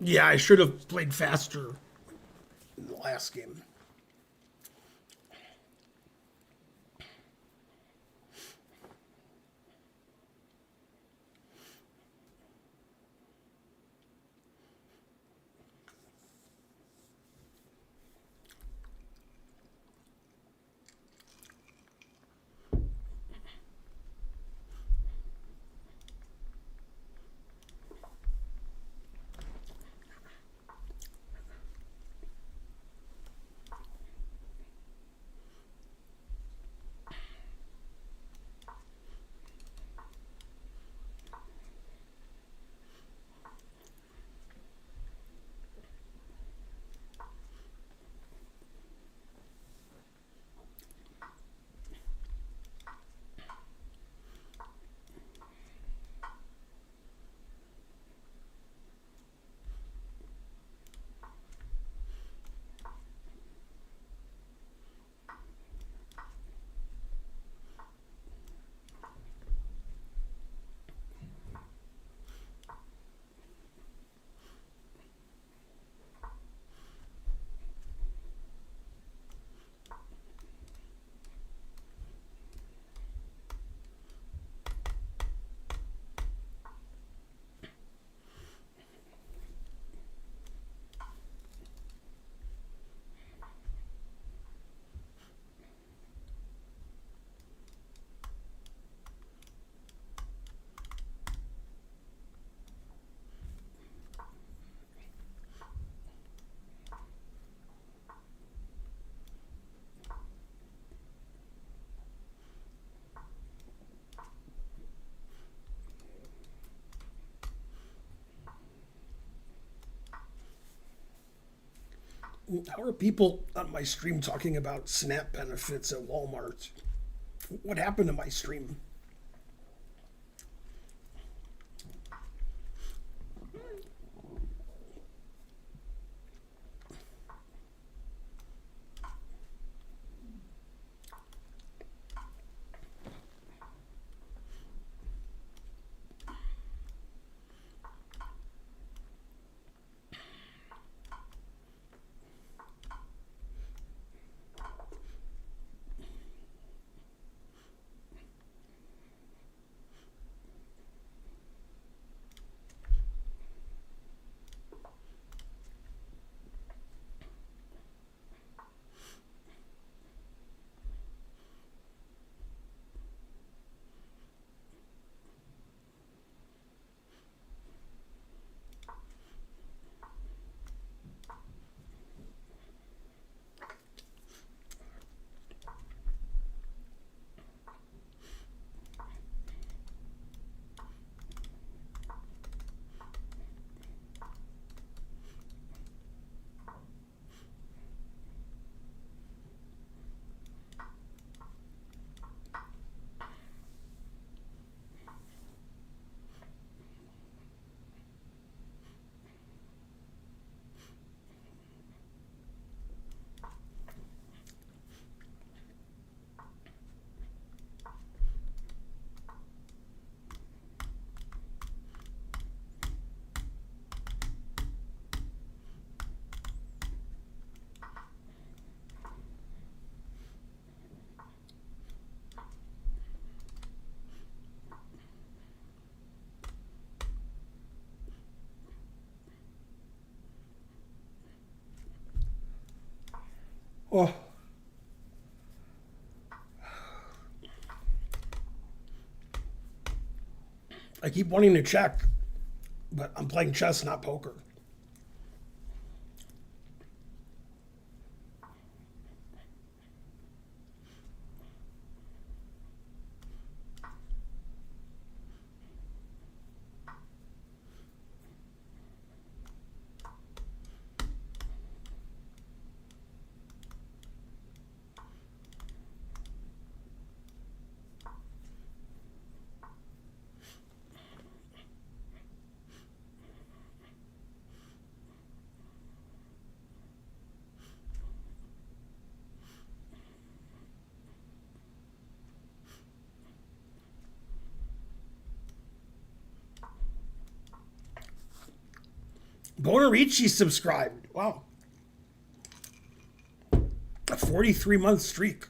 Yeah, I should have played faster in the last game. How are people on my stream talking about SNAP benefits at Walmart? What happened to my stream? Oh, I keep wanting to check, but I'm playing chess, not poker. Bonarici subscribed. Wow. A 43-month streak.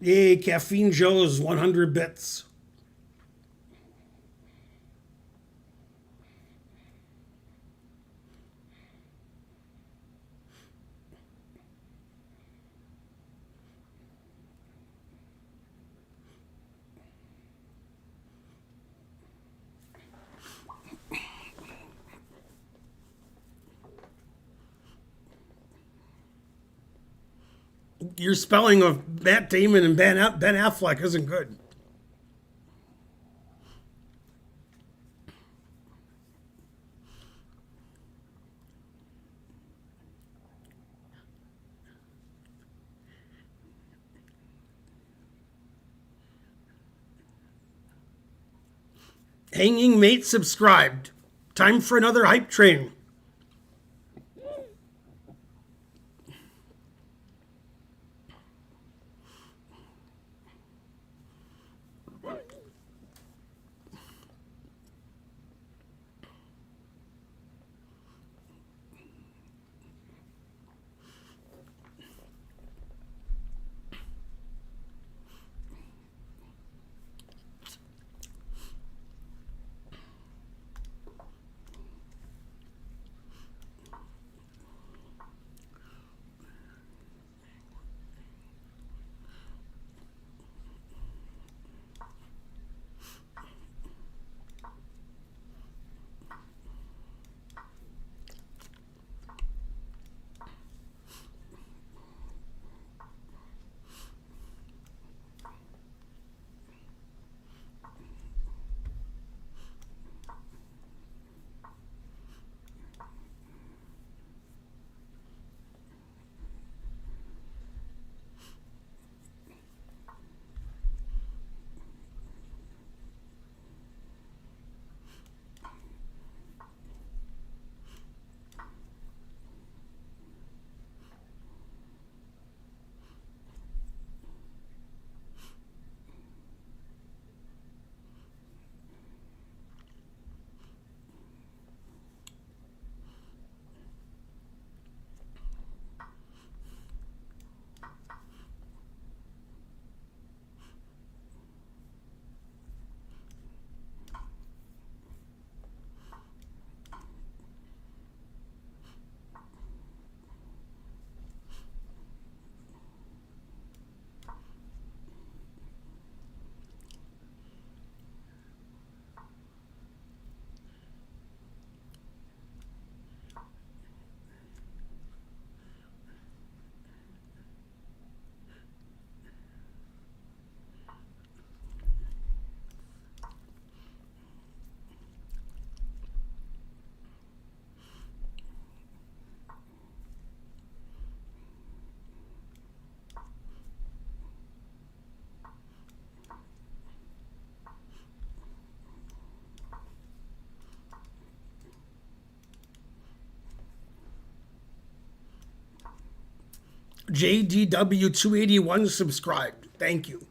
Yay, Caffeine Joe's 100 bits. Your spelling of Matt Damon and Ben Affleck isn't good. Hanging Mate subscribed. Time for another hype train. JDW281 subscribed. Thank you.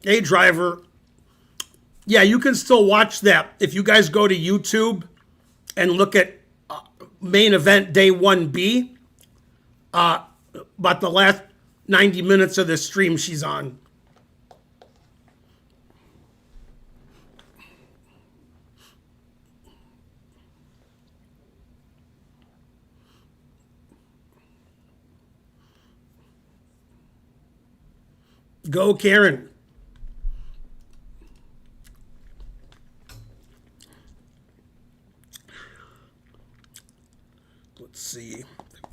Hey, driver. Yeah, you can still watch that. If you guys go to YouTube and look at main event day 1B, about the last 90 minutes of the stream she's on. Go, Karen. Let's see.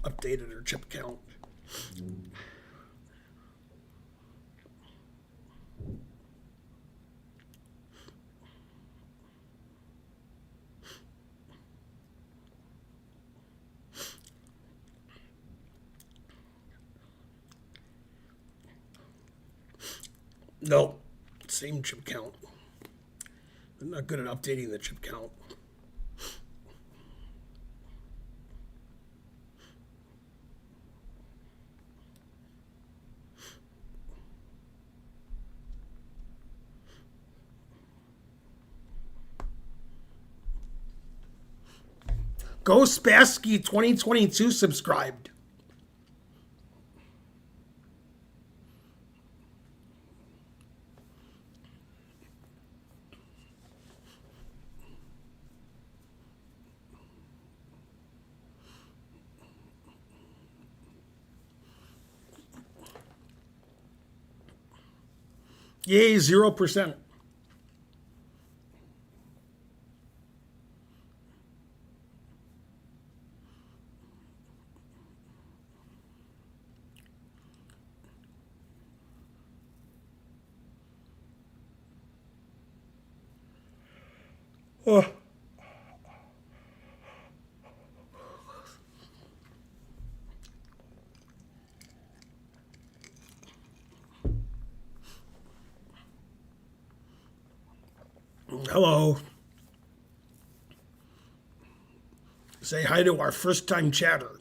updated her chip count. No, same chip count. I'm not good at updating the chip count. Go Spassky 2022 subscribed. Yay, 0%. Oh. Hello. Say hi to our first time chatter.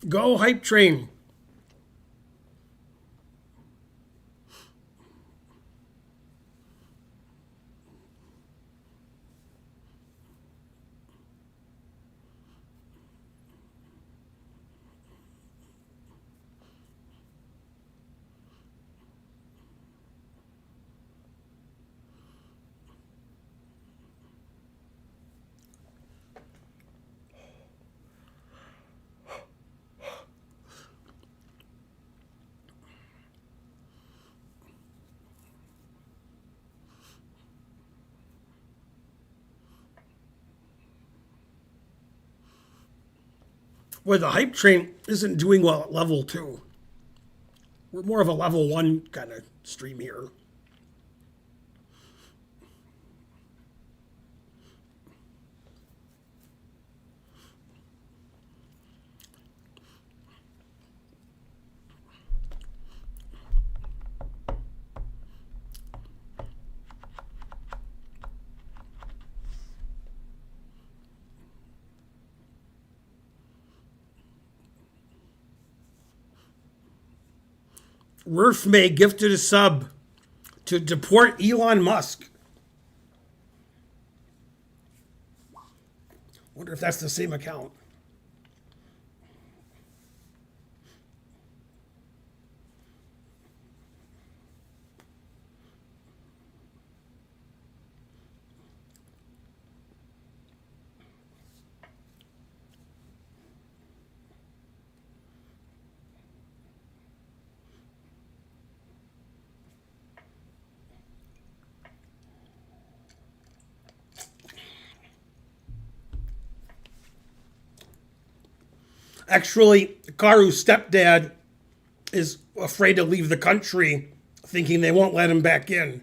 Go Hype Train. Well, the Hype Train isn't doing well at level 2. We're more of a level 1 kind of stream here. Rurf May gifted a sub to deport Elon Musk. Wonder if that's the same account. Actually, Karu's stepdad is afraid to leave the country, thinking they won't let him back in,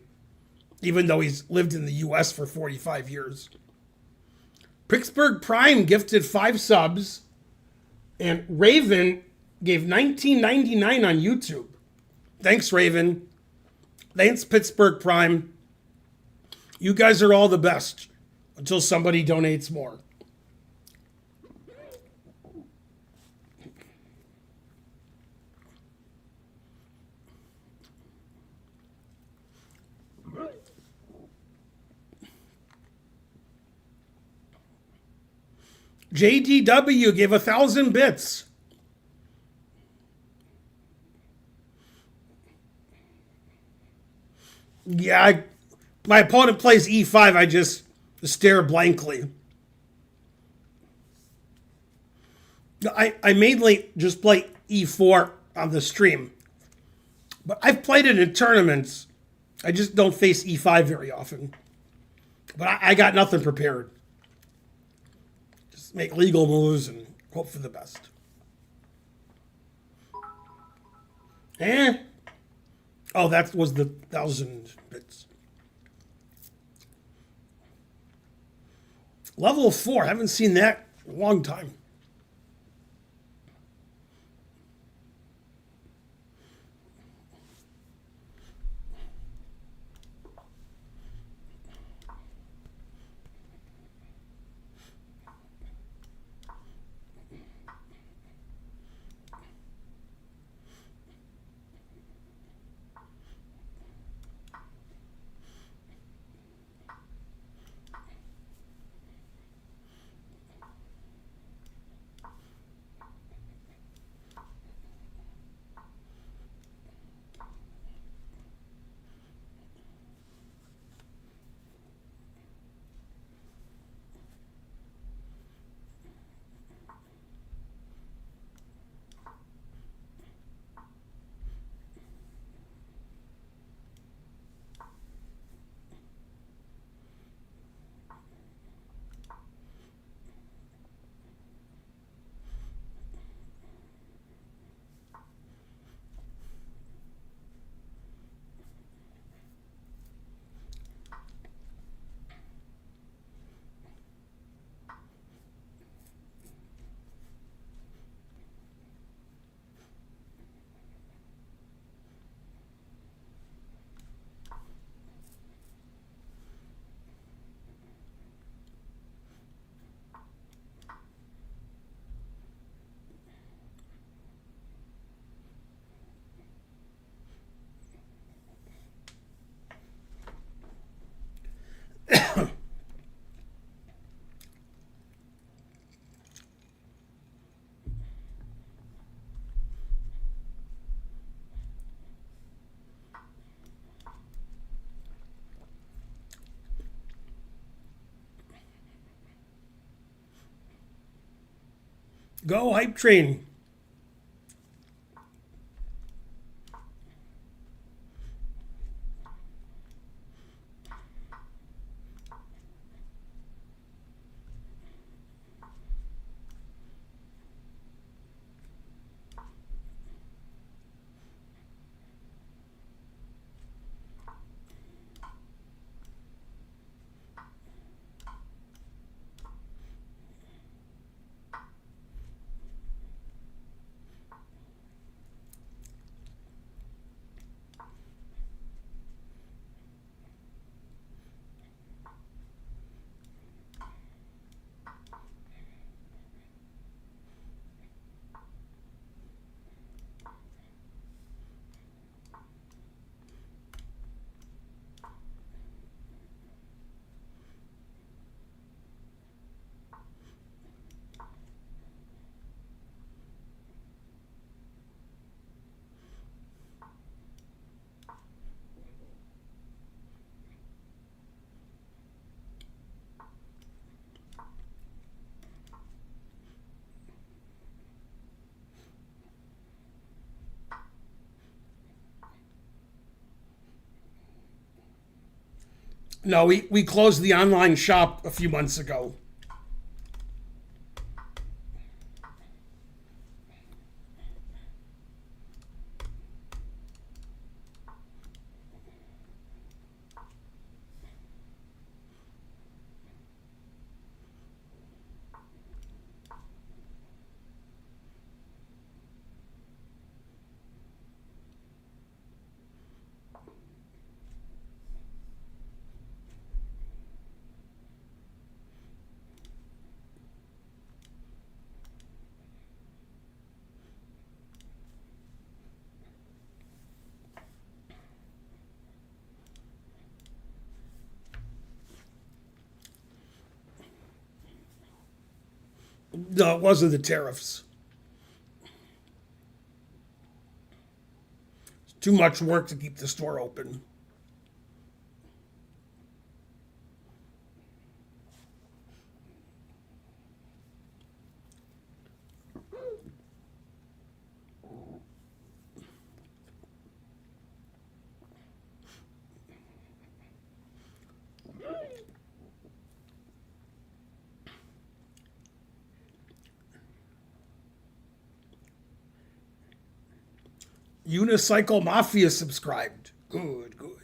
even though he's lived in the US for 45 years. Pittsburgh Prime gifted 5 subs, and Raven gave $19.99 on YouTube. Thanks, Raven. Thanks, Pittsburgh Prime. You guys are all the best until somebody donates more. JDW gave 1,000 bits. Yeah, my opponent plays e5. I just stare blankly. I mainly just play e4 on the stream. But I've played it in tournaments. I just don't face e5 very often. But I got nothing prepared. Just make legal moves and hope for the best. Oh, that was the 1,000 bits. Level 4. Haven't seen that in a long time. Go, Hype Train. No, we closed the online shop a few months ago. No, it wasn't the tariffs. It's too much work to keep the store open. Unicycle Mafia subscribed. Good, good.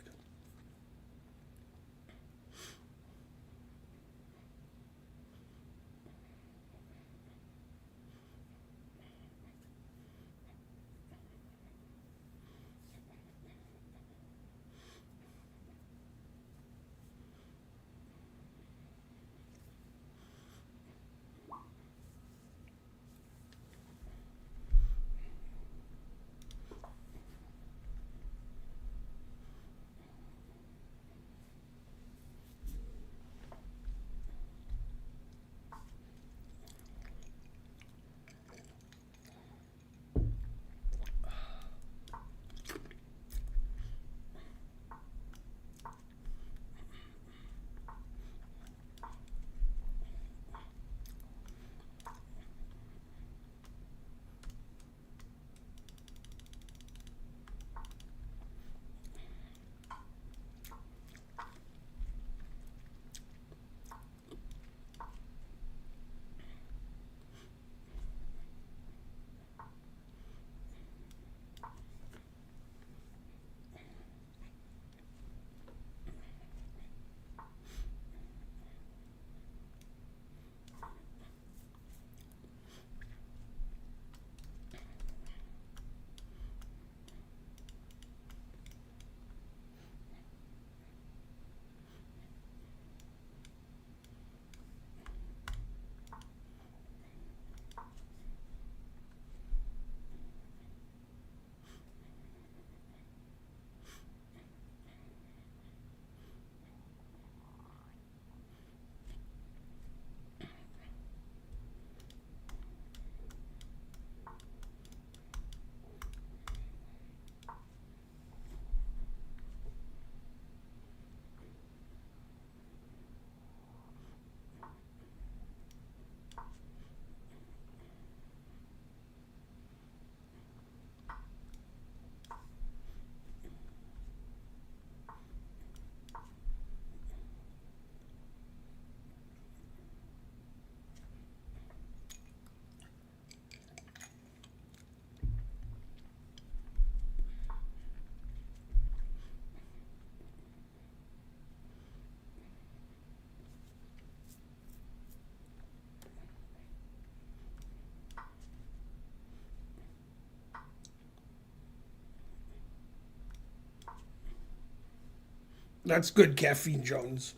That's good, Caffeine Jones.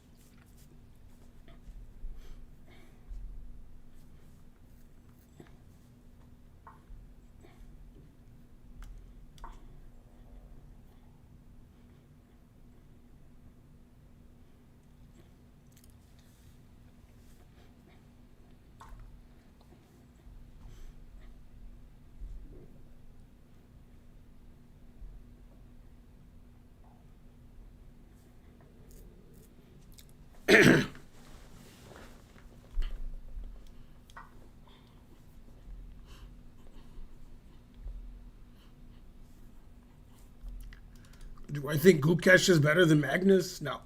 Do I think Gukesh is better than Magnus? No.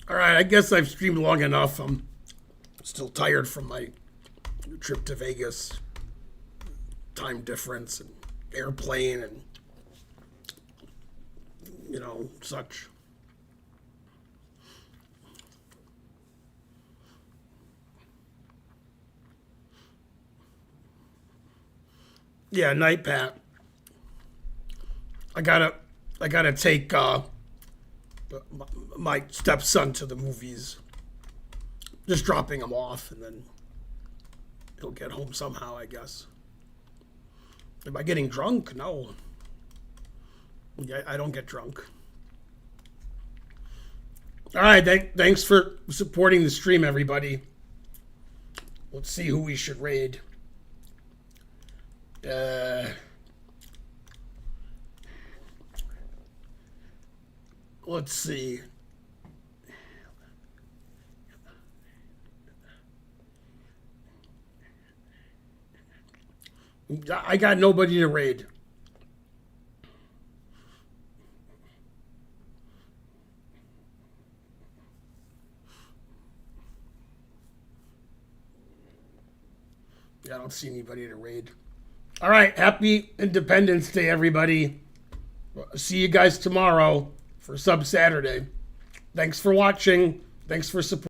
All right, I guess I've streamed long enough. I'm still tired from my trip to Vegas, time difference and airplane and such. Yeah, night Pat. I gotta take my stepson to the movies. Just dropping him off, and then he'll get home somehow, I guess. Am I getting drunk? No. I don't get drunk. All right, thanks for supporting the stream, everybody. Let's see who we should raid. Let's see. I got nobody to raid. Yeah, I don't see anybody to raid. All right, happy Independence Day, everybody. See you guys tomorrow for Sub Saturday. Thanks for watching. Thanks for supporting.